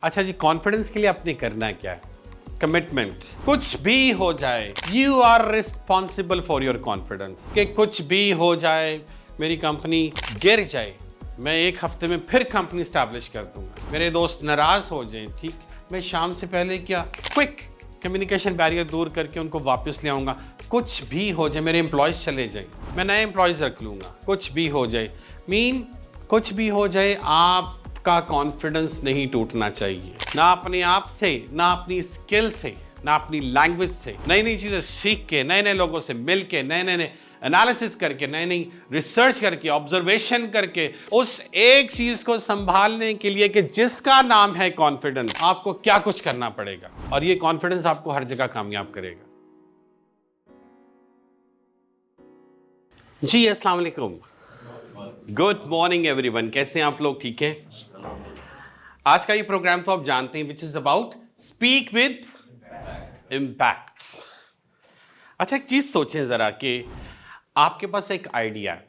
अच्छा जी, कॉन्फिडेंस के लिए आपने करना क्या है? कमिटमेंट। कुछ भी हो जाए, you are responsible for your confidence. कि कुछ भी हो जाए, मेरी कंपनी गिर जाए, मैं एक हफ्ते में फिर कंपनी स्टैब्लिश कर दूंगा। मेरे दोस्त नाराज हो जाएं, ठीक, मैं शाम से पहले क्या क्विक कम्युनिकेशन बैरियर दूर करके उनको वापस ले आऊंगा। कुछ भी हो जाए, मेरे एम्प्लॉयज चले जाए, मैं नए एम्प्लॉयज रख लूंगा। कुछ भी हो जाए कुछ भी हो जाए, आपका कॉन्फिडेंस नहीं टूटना चाहिए, ना अपने आप से, ना अपनी स्किल से, ना अपनी लैंग्वेज से। नई नई चीजें सीख के, नए नए लोगों से मिल के, नए नए एनालिसिस करके, नई नई रिसर्च करके, ऑब्जर्वेशन करके, उस एक चीज को संभालने के लिए कि जिसका नाम है कॉन्फिडेंस, आपको क्या कुछ करना पड़ेगा, और ये कॉन्फिडेंस आपको हर जगह कामयाब करेगा। जी अस्सलाम वालेकुम, गुड मॉर्निंग एवरीवन। कैसे हैं आप लोग? ठीक है। आज का ये प्रोग्राम तो आप जानते हैं, which is about speak with impact. अच्छा, एक चीज सोचें जरा कि आपके पास एक आइडिया है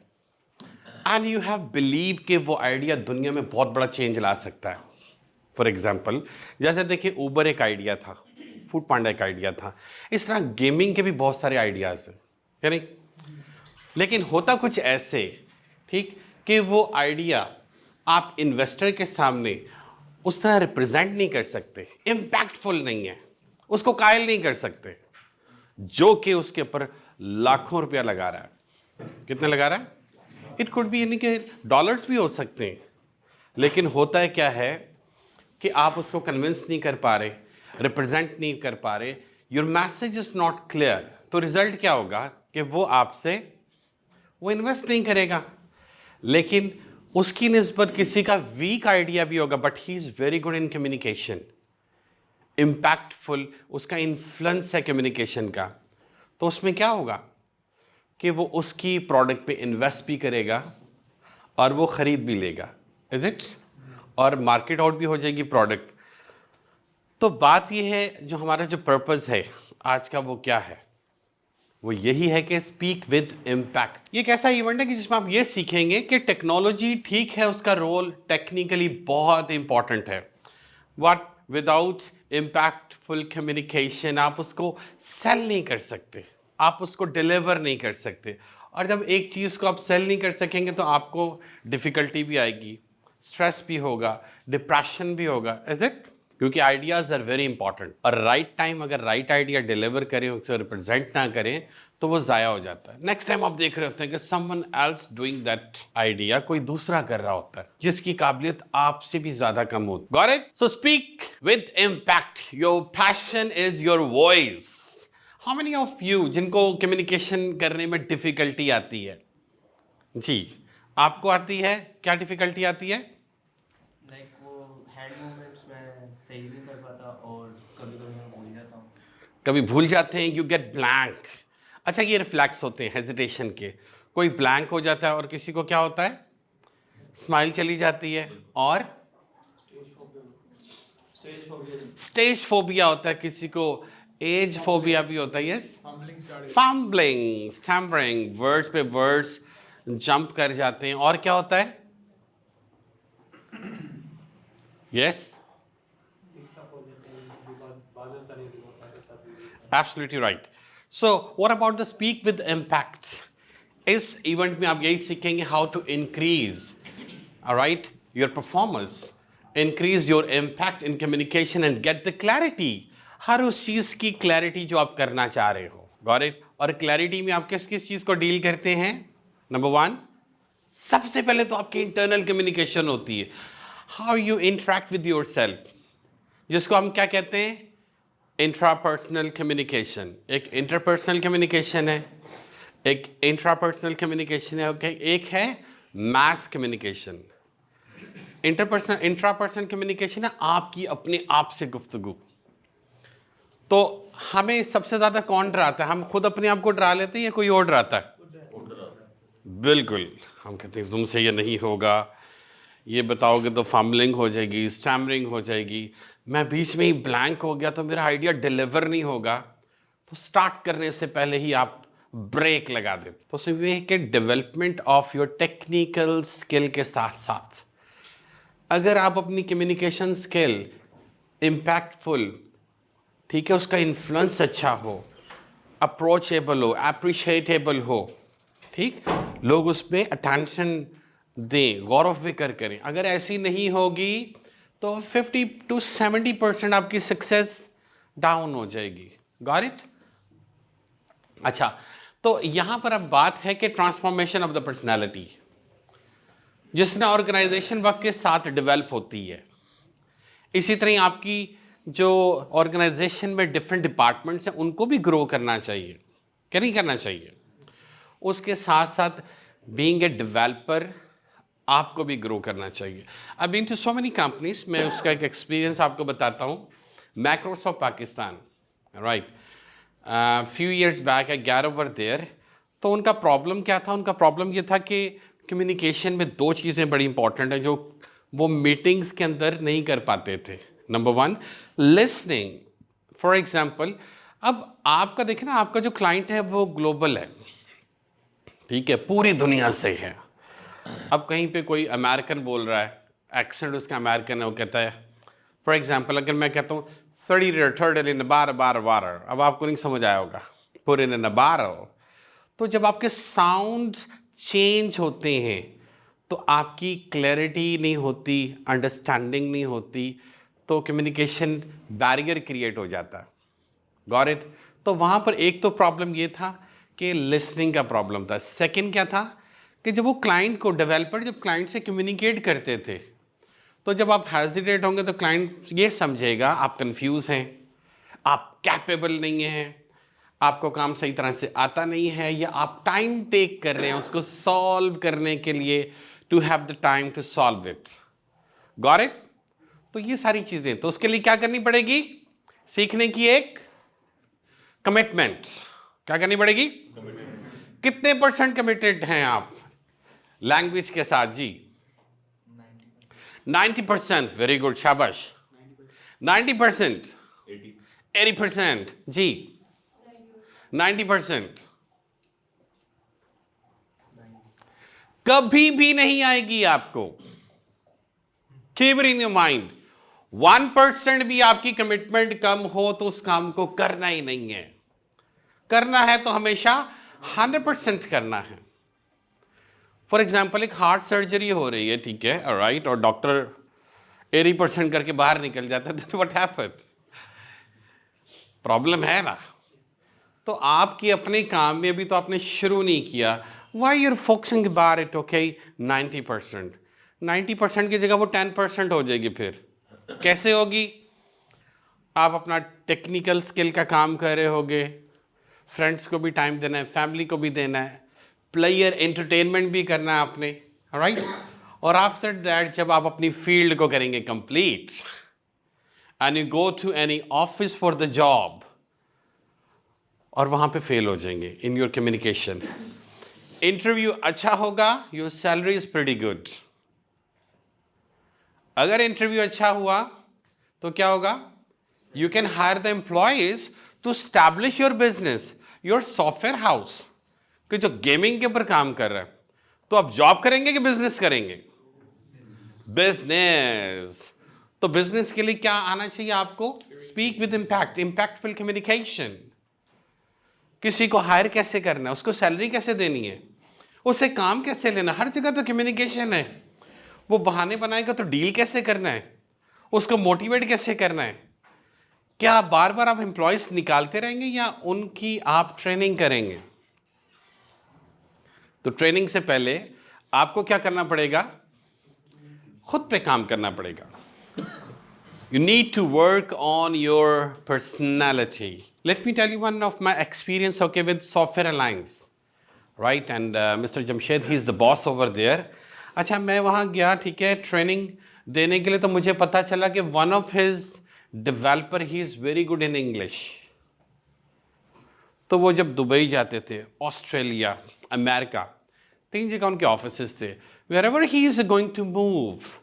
एंड यू हैव बिलीव कि वो आइडिया दुनिया में बहुत बड़ा चेंज ला सकता है। फॉर एग्जाम्पल, जैसे देखिए, उबर एक आइडिया था, फूड पांडा एक आइडिया था, इस तरह गेमिंग के भी बहुत सारे आइडियाज हैं, है नहीं? लेकिन होता कुछ ऐसे, ठीक, कि वो आइडिया आप इन्वेस्टर के सामने उस तरह रिप्रेजेंट नहीं कर सकते, इम्पैक्टफुल नहीं है, उसको कायल नहीं कर सकते, जो कि उसके ऊपर लाखों रुपया लगा रहा है। कितने लगा रहा है? इट कुड बी, यानी कि डॉलर्स भी हो सकते हैं। लेकिन होता है क्या है कि आप उसको कन्विंस नहीं कर पा रहे, रिप्रेजेंट नहीं कर पा रहे, your message is not clear. तो रिजल्ट क्या होगा कि वो इन्वेस्ट नहीं करेगा। लेकिन उसकी निस्बत किसी का वीक आइडिया भी होगा, but he is very good in communication, impactful, उसका इन्फ्लुएंस है कम्युनिकेशन का, तो उसमें क्या होगा कि वो उसकी प्रोडक्ट पे इन्वेस्ट भी करेगा और वो खरीद भी लेगा, इज इट, और मार्केट आउट भी हो जाएगी प्रोडक्ट। तो बात ये है, जो हमारा जो पर्पस है आज का, वो क्या है? वो यही है कि स्पीक विद इम्पैक्ट। ये एक ऐसा इवेंट है कि जिसमें आप ये सीखेंगे कि टेक्नोलॉजी, ठीक है, उसका रोल टेक्निकली बहुत इंपॉर्टेंट है, बट विदाउट इम्पैक्टफुल कम्युनिकेशन आप उसको सेल नहीं कर सकते, आप उसको डिलीवर नहीं कर सकते। और जब एक चीज़ को आप सेल नहीं कर सकेंगे तो आपको डिफ़िकल्टी भी आएगी, स्ट्रेस भी होगा, डिप्रेशन भी होगा, इज इट? क्योंकि आइडियाज़ आर वेरी इंपॉर्टेंट, और राइट टाइम अगर राइट आइडिया डिलीवर करें, उसे रिप्रेजेंट ना करें, तो वो ज़ाया हो जाता है। नेक्स्ट टाइम आप देख रहे होते हैं कि someone else doing that idea, कोई दूसरा कर रहा होता है जिसकी काबिलियत आपसे भी ज़्यादा कम होती है। Got it? So speak with impact, your passion is your voice. How many of you जिनको कम्युनिकेशन करने में डिफिकल्टी आती है? जी, आपको आती है? क्या डिफिकल्टी आती है? लाइक वो हैंड मूवमेंट्स में सही नहीं कर पाता, और कभी कभी मैं भूल जाता हूँ। कभी भूल जाते हैं, यू गेट ब्लैंक। अच्छा, ये रिफ्लेक्स होते हैं हेजिटेशन के। कोई ब्लैंक हो जाता है और किसी को क्या होता है, स्माइल चली जाती है, और स्टेज फोबिया होता है, किसी को एज फोबिया भी होता है। यस, फम्बलिंग, स्टैमरिंग, वर्ड्स पे वर्ड्स जंप कर जाते हैं, और क्या होता है? Yes, absolutely right. So what about the speak with impact? इस इवेंट में आप यही सीखेंगे, how to increase, alright, your performance, increase your impact in communication and get the clarity. हर उस चीज की क्लैरिटी जो आप करना चाह रहे हो। Got it? और क्लैरिटी में आप किस किस चीज को डील करते हैं? नंबर वन, सबसे पहले तो आपकी इंटरनल कम्युनिकेशन होती है, how you interact with your self, जिसको हम क्या कहते हैं? Intrapersonal communication. एक इंटरपर्सनल कम्युनिकेशन है, एक इंट्रापर्सनल कम्युनिकेशन है, ओके, एक है मास कम्युनिकेशन। इंट्रापर्सनल कम्युनिकेशन है आपकी अपने आप से गुफ्तगू। तो हमें सबसे ज्यादा कौन डराता है? हम खुद अपने आप को डरा लेते हैं या कोई और डराता है? बिल्कुल, हम कहते हैं तुमसे ये नहीं होगा, ये बताओगे तो फम्बलिंग हो जाएगी, स्टैमरिंग हो जाएगी, मैं बीच में ही ब्लैंक हो गया तो मेरा आइडिया डिलीवर नहीं होगा। तो स्टार्ट करने से पहले ही आप ब्रेक लगा देते। तो सिर्फ के development of your technical skill के साथ साथ, अगर आप अपनी कम्युनिकेशन स्किल इम्पैक्टफुल, ठीक है, उसका इन्फ्लुएंस अच्छा हो, अप्रोचेबल हो, अप्रिशिएटेबल हो, ठीक, लोग उस पर अटेंशन दें, गौर व फिक्र करें। अगर ऐसी नहीं होगी तो 50 to 70% आपकी सक्सेस डाउन हो जाएगी। Got it? अच्छा, तो यहां पर अब बात है कि ट्रांसफॉर्मेशन ऑफ द पर्सनैलिटी, जिसने ऑर्गेनाइजेशन वक्त के साथ डेवलप होती है। इसी तरह आपकी जो ऑर्गेनाइजेशन में डिफरेंट डिपार्टमेंट्स हैं उनको भी ग्रो करना चाहिए, क्या नहीं करना चाहिए? उसके साथ साथ बीइंग ए डेवलपर आपको भी ग्रो करना चाहिए। I been to so many companies, मैं उसका एक एक्सपीरियंस आपको बताता हूँ। Microsoft Pakistan, right, few years back I got over there. तो उनका प्रॉब्लम क्या था? उनका प्रॉब्लम ये था कि कम्युनिकेशन में दो चीज़ें बड़ी इंपॉर्टेंट हैं जो वो मीटिंग्स के अंदर नहीं कर पाते थे। Number one, listening. For example, अब आपका देखें ना, आपका जो क्लाइंट है वो ग्लोबल है, ठीक है, पूरी दुनिया से है। अब कहीं पे कोई अमेरिकन बोल रहा है, एक्सेंट उसका अमेरिकन है, वो कहता है, फॉर एग्जाम्पल अगर मैं कहता हूँ थर्ड इन बार बार बार, अब आपको नहीं समझ आया होगा, पूरे इन बार। तो जब आपके साउंड चेंज होते हैं तो आपकी क्लैरिटी नहीं होती, अंडरस्टैंडिंग नहीं होती, तो कम्युनिकेशन बैरियर क्रिएट हो जाता। Got it? तो वहाँ पर एक तो प्रॉब्लम ये था कि लिसनिंग का प्रॉब्लम था। सेकंड क्या था कि जब वो क्लाइंट को, डेवलपर जब क्लाइंट से कम्युनिकेट करते थे, तो जब आप हेजिटेट होंगे तो क्लाइंट ये समझेगा आप कंफ्यूज हैं, आप कैपेबल नहीं हैं, आपको काम सही तरह से आता नहीं है, या आप टाइम टेक कर रहे हैं उसको सॉल्व करने के लिए, to have the time to solve it. Got it? तो ये सारी चीजें, तो उसके लिए क्या करनी पड़ेगी? सीखने की एक कमिटमेंट। क्या करनी पड़ेगी? कितने परसेंट कमिटेड हैं आप लैंग्वेज के साथ? जी 90%। वेरी गुड, शाबाश। 90%, 80%, जी 90%। कभी भी नहीं आएगी आपको। कीप इन योर माइंड, 1% भी आपकी कमिटमेंट कम हो तो उस काम को करना ही नहीं है। करना है तो हमेशा 100% करना है। फॉर एग्जाम्पल, एक हार्ट सर्जरी हो रही है, ठीक है, राइट, और डॉक्टर 80% करके बाहर निकल जाता है, व्हाट हैपेंड? प्रॉब्लम है ना। तो आपकी अपने काम में अभी तो आपने शुरू नहीं किया, why you're focusing about it? Okay, 90%, 90% की जगह वो 10% हो जाएगी। फिर कैसे होगी? आप अपना टेक्निकल स्किल का काम कर रहे होगे, फ्रेंड्स को भी टाइम देना है, फैमिली को भी देना है, प्लेयर एंटरटेनमेंट भी करना है आपने, राइट। और आफ्टर दैट जब आप अपनी फील्ड को करेंगे complete and you go to any office for the job, और वहां पे फेल हो जाएंगे इन योर कम्युनिकेशन। इंटरव्यू अच्छा होगा, your salary is pretty good. अगर इंटरव्यू अच्छा हुआ तो क्या होगा? You can hire the employees to establish your business, your software house. कि जो गेमिंग के ऊपर काम कर रहा है, तो आप जॉब करेंगे कि बिजनेस करेंगे? बिजनेस। तो बिजनेस के लिए क्या आना चाहिए आपको? Speak with impact, impactful communication. किसी को हायर कैसे करना है, उसको सैलरी कैसे देनी है, उसे काम कैसे लेना, हर जगह तो कम्युनिकेशन है। वो बहाने बनाएगा तो डील कैसे करना है, उसको मोटिवेट कैसे करना है। क्या बार बार आप एम्प्लॉयज निकालते रहेंगे या उनकी आप ट्रेनिंग करेंगे? तो ट्रेनिंग से पहले आपको क्या करना पड़ेगा? खुद पे काम करना पड़ेगा। You need to work on your personality. Let me tell you one of my experience, okay, with Software Alliance, right? And Mr. Jamshed, he is the boss over there. अच्छा, मैं वहाँ गया, ठीक है, ट्रेनिंग देने के लिए। तो मुझे पता चला कि one of his developer, he is very good in English. तो वो जब दुबई जाते थे, ऑस्ट्रेलिया, अमेरिका, 3 जगह उनके ऑफिसेस थे। Wherever he is going to move,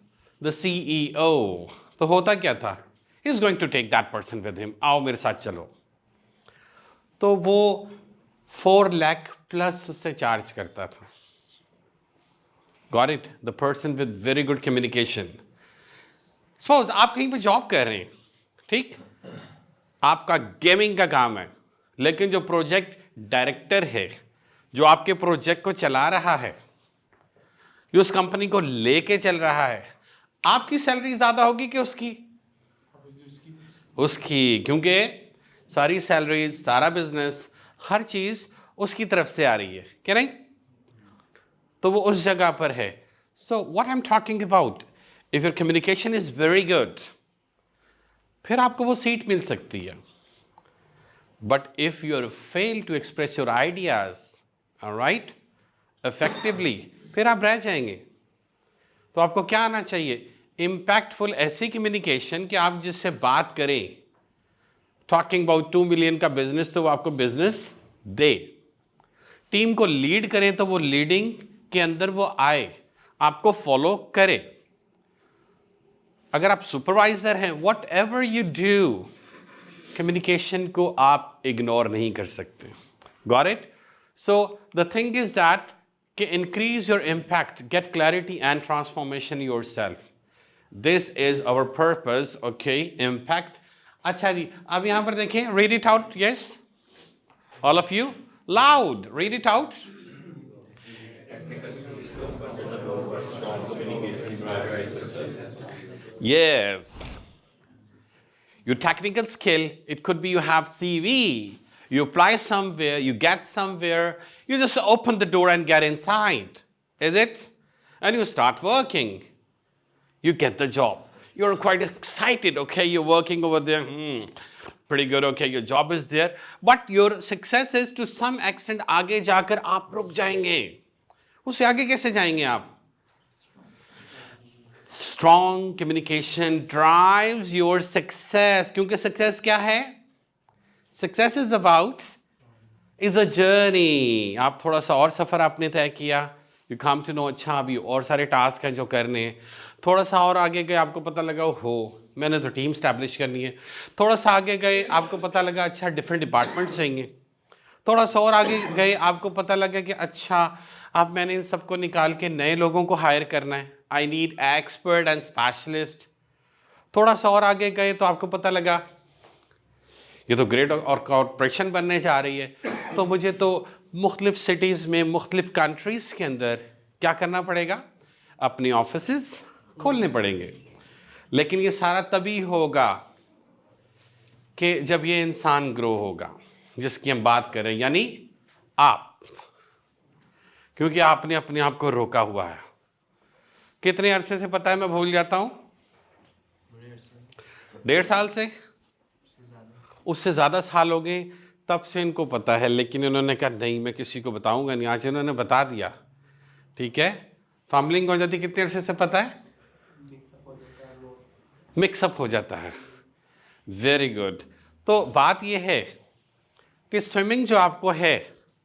the CEO, तो होता क्या था? He is going to take that person with him. आओ मेरे साथ चलो। तो वो 4 लाख प्लस उससे चार्ज करता था। Got it? The person with very good communication. Suppose आप कहीं पे जॉब कर रहे हैं, ठीक, आपका गेमिंग का काम है, लेकिन जो प्रोजेक्ट डायरेक्टर है, जो आपके प्रोजेक्ट को चला रहा है, जो उस कंपनी को लेके चल रहा है, आपकी सैलरी ज्यादा होगी कि उसकी? उसकी, क्योंकि सारी सैलरी, सारा बिजनेस, हर चीज उसकी तरफ से आ रही है, क्या नहीं? तो वो उस जगह पर है. So what I am talking about, if your communication is very good, फिर आपको वो सीट मिल सकती है. But if you are fail to express your ideas right effectively, फिर आप रह जाएंगे. तो आपको क्या आना चाहिए? इम्पैक्टफुल ऐसी कम्युनिकेशन कि आप जिससे बात करें, टॉकिंग अबाउट 2 मिलियन का बिजनेस, तो वो आपको बिजनेस दे. टीम को लीड करें तो वो लीडिंग के अंदर वो आए, आपको फॉलो करे. अगर आप सुपरवाइजर हैं, whatever you do, communication को आप इग्नोर नहीं कर सकते. Got it? So the thing is that कि increase your impact, get clarity and transformation yourself. This is our purpose. Okay, impact. अच्छा जी, अब यहां पर देखें, read it out. Yes, all of you, loud, read it out. Yes. Your technical skill, it could be you have CV, you apply somewhere, you get somewhere, you just open the door and get inside. Is it? And you start working. You get the job. You're quite excited, okay? You're working over there. Pretty good, okay? Your job is there. But your success is to some extent, आगे जाकर आप रुक जाएंगे. उससे आगे कैसे जाएंगे आप? Strong communication drives your success. क्योंकि सक्सेस क्या है? Success is about, is a journey. आप थोड़ा सा और सफर आपने तय किया, यू कम टू नो, अच्छा अभी और सारे टास्क हैं जो करने हैं. थोड़ा सा और आगे गए, आपको पता लगा हो मैंने तो टीम स्टैब्लिश करनी है. थोड़ा सा आगे गए, आपको पता लगा अच्छा डिफरेंट डिपार्टमेंट चाहिए. थोड़ा सा और आगे गए, आपको पता लगा कि अच्छा अब मैंने इन सबको निकाल के नए लोगों को हायर करना है. I need expert and specialist. थोड़ा सा और आगे गए तो आपको पता लगा ये तो ग्रेट और कॉर्पोरेशन बनने जा रही है, तो मुझे तो मुख्तलिफ सिटीज़ में, मुख्तलिफ कंट्रीज़ के अंदर क्या करना पड़ेगा? अपनी ऑफिसेस खोलने पड़ेंगे. लेकिन ये सारा तभी होगा कि जब ये इंसान ग्रो होगा जिसकी हम बात करें, यानी आप. क्योंकि आपने अपने आप को रोका हुआ है. कितने अरसे से पता है मैं भूल जाता हूं? 1.5 साल से, उससे ज़्यादा साल हो गए, तब से इनको पता है. लेकिन इन्होंने कहा नहीं, मैं किसी को बताऊंगा नहीं. आज इन्होंने बता दिया, ठीक है. फॉर्मलिंग हो जाती, कितने अरसे से पता है? मिक्सअप हो जाता है. Very good. तो बात यह है कि स्विमिंग जो आपको है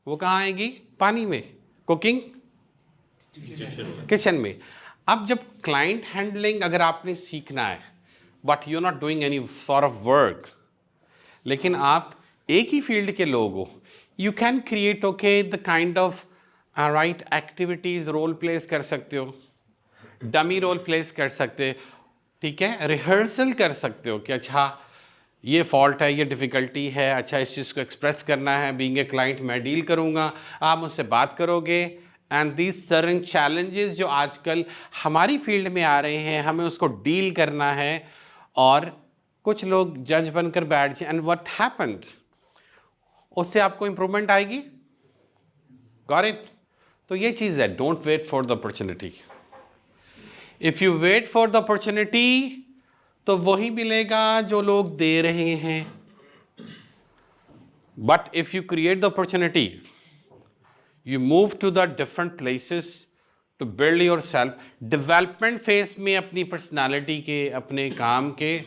वो कहाँ आएगी? पानी में. कुकिंग किचन में. अब जब क्लाइंट हैंडलिंग अगर आपने सीखना है, but you not doing any sort of work, लेकिन आप एक ही फील्ड के लोग हो, you can create okay the kind of right activities. Role plays कर सकते हो, डमी रोल प्लेस कर सकते हो, ठीक है. रिहर्सल कर सकते हो कि अच्छा ये फॉल्ट है, ये डिफ़िकल्टी है, अच्छा इस चीज़ को एक्सप्रेस करना है. बीइंग ए क्लाइंट मैं डील करूँगा, आप मुझसे बात करोगे. एंड दीज सर्टेन चैलेंजेस जो आजकल हमारी फील्ड में आ रहे हैं, हमें उसको डील करना है. और कुछ लोग जज बनकर बैठ जाए, एंड व्हाट हैपेंड, उससे आपको इंप्रूवमेंट आएगी. Got it? तो ये चीज़ है, don't wait for the opportunity. If you wait for the opportunity तो वही मिलेगा जो लोग दे रहे हैं. But if you create the opportunity, you move to the different places to build yourself. Development phase में अपनी पर्सनालिटी के, अपने काम के,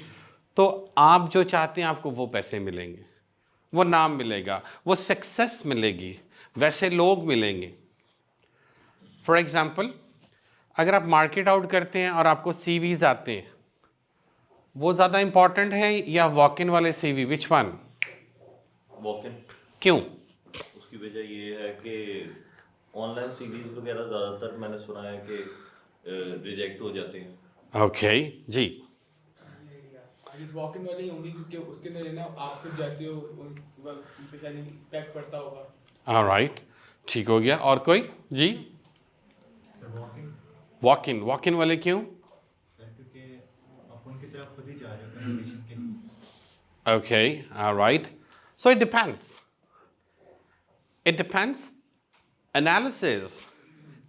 तो आप जो चाहते हैं आपको वो पैसे मिलेंगे, वो नाम मिलेगा, वो सक्सेस मिलेगी, वैसे लोग मिलेंगे. फॉर एग्जाम्पल, अगर आप मार्केट आउट करते हैं और आपको सीवीज आते हैं, वो ज़्यादा इंपॉर्टेंट है या वॉक इन वाले CV? Which one? Walk in. क्यों? उसकी वजह ये है कि ऑनलाइन सीरीज वगैरह ज़्यादातर मैंने सुना है कि रिजेक्ट हो जाते हैं. Okay ji. वॉक इन वाली ही होंगी क्योंकि उसके अंदर ना आप खुद जाते हो बेचारी पैक पड़ता होगा। ऑलराइट, ठीक हो गया। और कोई जी? वॉक इन वाले क्यों? क्योंकि आप उनकी तरफ खुद ही जा रहे हो कम्युनिकेशन के लिए। Okay, all right. So it depends. It depends. Analysis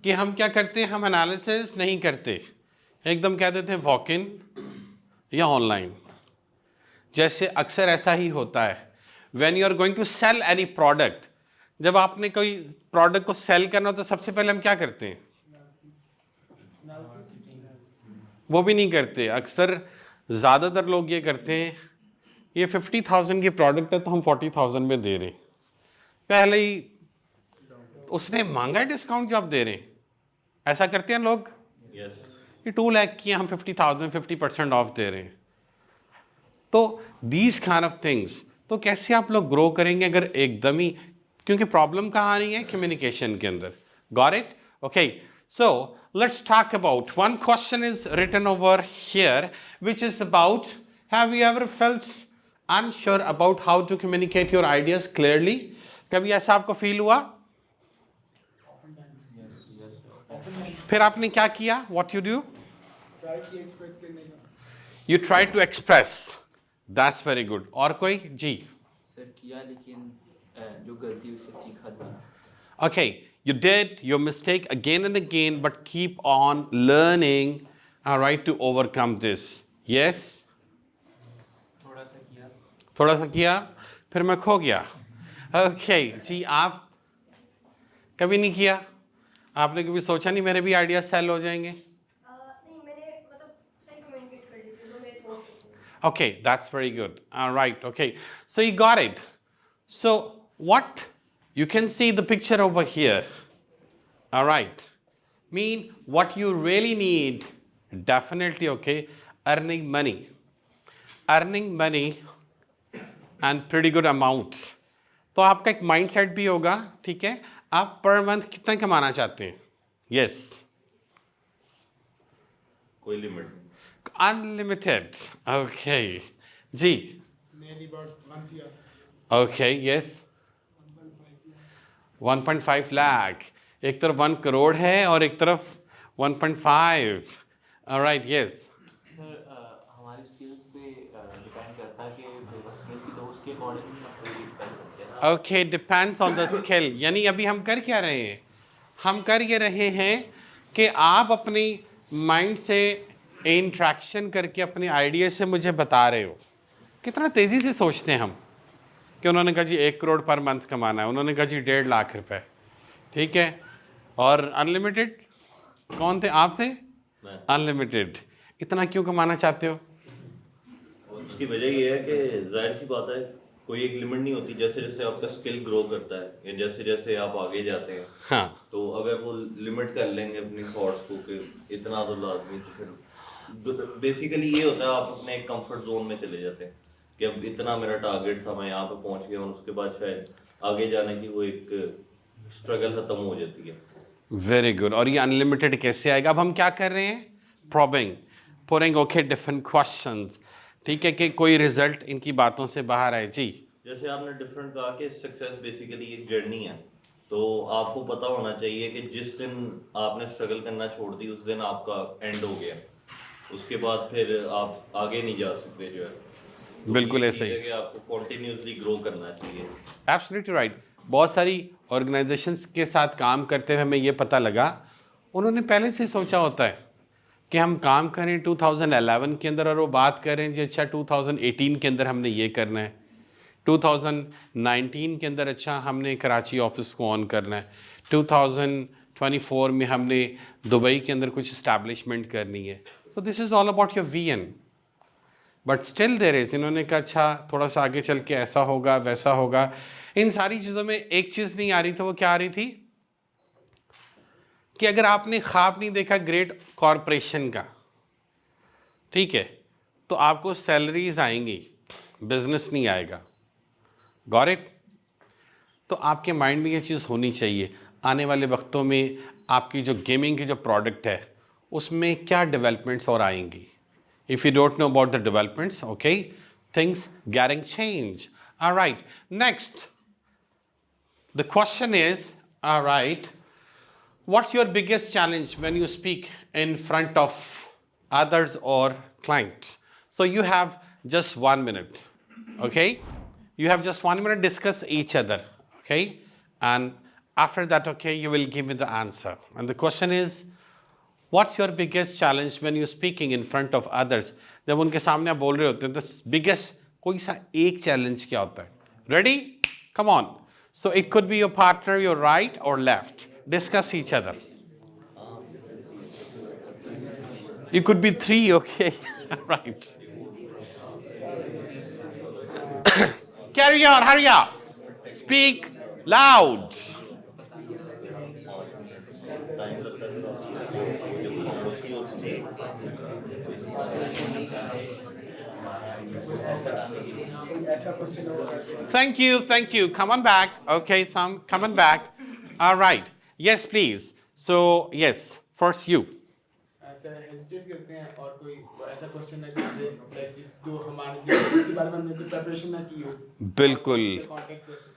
कि हम क्या करते हैं, हम एनालिसिस नहीं करते, एकदम कह देते हैं वॉक इन या ऑनलाइन। जैसे अक्सर ऐसा ही होता है when you are going to sell any product, जब आपने कोई प्रोडक्ट को सेल करना हो तो सबसे पहले हम क्या करते हैं? वो भी नहीं करते। अक्सर ज़्यादातर लोग ये करते हैं, ये 50,000 की प्रोडक्ट है तो हम 40,000 में दे रहे हैं, पहले ही उसने मांगा है डिस्काउंट जो आप दे रहे हैं। ऐसा करते हैं लोग। यस, ये 2 लाख की हम 50,000 50% ऑफ दे रहे हैं। तो दीज काइंड ऑफ थिंग्स, तो कैसे आप लोग ग्रो करेंगे अगर एकदम ही, क्योंकि प्रॉब्लम कहाँ आ रही है? कम्युनिकेशन के अंदर। Got it? Okay, so let's talk about one question is written over here which is about, have you ever felt unsure about how to communicate your ideas clearly? कभी ऐसा आपको फील हुआ? फिर आपने क्या किया? What you do? Rightly express करने का। You try to express. That's very good. और कोई? जी। सर किया, लेकिन जो गलती उससे सीखा था। Okay, you did your mistake again and again, but keep on learning, all right, to overcome this. Yes? थोड़ा सा किया। थोड़ा सा किया, फिर मैं खो गया। Okay, जी आप कभी नहीं किया? आपने कभी सोचा नहीं मेरे भी आइडिया सेल हो जाएंगे? नहीं, मैंने मतलब सही कम्युनिकेट कर ली थी जो मैं सोच रही थी। Okay, that's very good. All right, okay. So you got it. So what you can see the picture over here. All right. Mean what you really need, definitely, okay, earning money. Earning money and pretty good amount. तो आपका एक mindset भी होगा, ठीक है? आप per month कितना कमाना चाहते हैं? Yes. कोई लिमिट? Unlimited. Okay. जी. Nearly about once a year. Okay, yes. 1.5 lakh. एक तरफ 1 करोड़ है और एक तरफ 1.5। Alright, yes. सर हमारी स्किल्स पे डिपेंड करता है कि जो स्किल की तो उसके अकॉर्डिंग हम प्रेडिक्ट कर सकते हैं। Okay, depends on the skill. यानी अभी हम कर क्या रहे हैं? हम कर ये रहे हैं कि आप अपनी माइंड से इंट्रैक्शन करके अपने आइडिया से मुझे बता रहे हो। कितना तेज़ी से सोचते हैं हम कि उन्होंने कहा जी 1 करोड़ पर मंथ कमाना है, उन्होंने कहा जी 1.5 लाख रुपए, ठीक है, और अनलिमिटेड। कौन थे? आप थे? मैं। अनलिमिटेड। इतना क्यों कमाना चाहते हो? उसकी वजह ये है कि जाहिर सी बात है, कोई एक लिमिट नहीं होती। जैसे जैसे आपका स्किल ग्रो करता है या जैसे जैसे आप आगे जाते हैं, हाँ, तो अगर वो लिमिट कर लेंगे अपनी थॉट्स को कि इतना तो लाजमी, तो फिर बेसिकली ये होता है आप अपने एक कंफर्ट जोन में चले जाते हैं कि अब इतना मेरा टारगेट था, मैं यहाँ पे पहुँच गया, और उसके बाद शायद आगे जाने की वो एक स्ट्रगल खत्म हो जाती है। Very good. और ये अनलिमिटेड कैसे आएगा? अब हम क्या कर रहे हैं? Probing, putting, okay, different questions, ठीक है, कि कोई रिजल्ट इनकी बातों से बाहर आए। जी, जैसे आपने डिफरेंट कहा कि सक्सेस बेसिकली एक जर्नी है, तो आपको पता होना चाहिए कि जिस दिन आपने स्ट्रगल करना छोड़ दी उस दिन आपका एंड हो गया, उसके बाद फिर आप आगे नहीं जा सकते जो है। तो बिल्कुल ये ऐसे ही। चीज़ है कि आपको कॉन्टिन्यूसली ग्रो करना चाहिए। Absolutely right. बहुत सारी ऑर्गेनाइजेशंस के साथ काम करते हुए हमें ये पता लगा, उन्होंने पहले से सोचा होता है कि हम काम करें 2011 के अंदर और वो बात करें जी अच्छा 2018 के अंदर हमने ये करना है, 2019 के अंदर अच्छा हमने कराची ऑफिस को ऑन करना है, 2024 में हमने दुबई के अंदर कुछ इस्टेब्लिशमेंट करनी है। So this is all about your vision, but still there is, इन्होंने कहा अच्छा थोड़ा सा आगे चल के ऐसा होगा वैसा होगा। इन सारी चीज़ों में एक चीज़ नहीं आ रही थी, वो क्या आ रही थी कि अगर आपने ख्वाब नहीं देखा ग्रेट कॉरपोरेशन का, ठीक है, तो आपको सैलरीज आएंगी, बिजनेस नहीं आएगा। Got it? तो आपके माइंड में ये चीज़ होनी चाहिए आने वाले वक्तों में आपकी जो गेमिंग की जो प्रोडक्ट है उसमें क्या डेवलपमेंट्स और आएंगी, if you don't know about the developments, okay, things getting changed. All right, next, the question is, all right, what's your biggest challenge when you speak in front of others or clients? So you have just 1 minute, okay? You have just 1 minute, discuss each other, okay? And after that, okay, you will give me the answer. And the question is, what's your biggest challenge when you're speaking in front of others? जब उनके सामने आप बोल रहे होते हैं तो biggest कोई सा एक challenge क्या होता है? Ready? Come on. So it could be your partner, your right or left. Discuss each other. It could be 3, okay? Right. Carry on, hurry up. Speak loud. Thank you. Come on back. Okay, Sam, come on back. All right. Yes, please. So, yes, first you. Sir hesitate करते हैं और कोई ऐसा question ना कर they like जिस जो हमारे जिसके बारे में हमने कोई प्रिपरेशन ना की हो बिल्कुल। कॉन्टेक्ट क्वेश्चन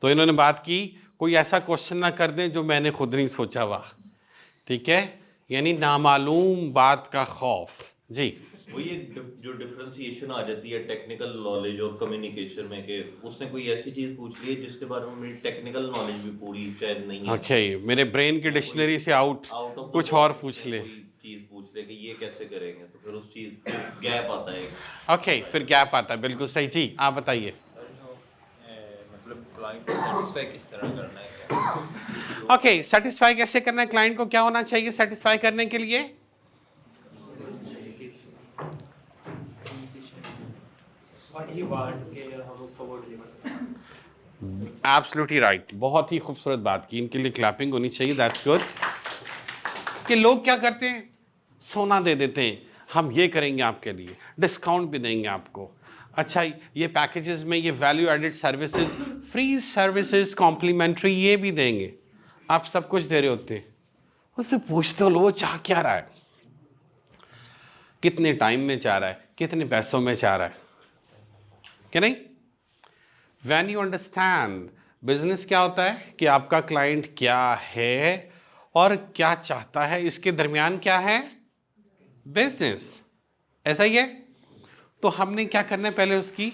तो इन्होंने बात की, कोई ऐसा क्वेश्चन ना कर दें जो मैंने खुद नहीं सोचा हुआ, ठीक है, यानी नामालूम बात का खौफ। जी, वो ये जो डिफरेंशिएशन आ जाती है टेक्निकल नॉलेज और कम्युनिकेशन में कि उसने कोई ऐसी चीज पूछ ली है जिसके बारे में मेरी टेक्निकल नॉलेज भी पूरी शायद नहीं है। ओके, मेरे ब्रेन की डिक्शनरी से आउट कुछ और पूछ ले, चीज पूछ ले कि ये कैसे करेंगे, तो फिर उस चीज गैप आता है। ओके, फिर गैप आता है, बिल्कुल सही। जी, आप बताइए। मतलब क्लाइंट को सेटिस्फाई किस तरह करना है क्या? ओके, सेटिस्फाई कैसे करना है क्लाइंट को, क्या होना चाहिए सेटिस्फाई करने के लिए? वही बात के हम उसको वो डिलीवर करते हैं। एब्सोल्युटली राइट, बहुत ही खूबसूरत बात की, इनके लिए क्लैपिंग होनी चाहिए। That's good. कि लोग क्या करते हैं, सोना दे देते हैं, हम ये करेंगे आपके लिए, डिस्काउंट भी देंगे आपको, अच्छा ये पैकेजेस में ये value added services, free services, complimentary ये भी देंगे, आप सब कुछ दे रहे होते हैं, उससे पूछते हो लो वो चाह क्या रहा है, कितने टाइम में चाह रहा है, कितने पैसों में चाह रहा है, क्या नहीं? When you understand बिजनेस क्या होता है कि आपका क्लाइंट क्या है और क्या चाहता है, इसके दरमियान क्या है बिजनेस, ऐसा ही है। तो हमने क्या करना है, पहले उसकी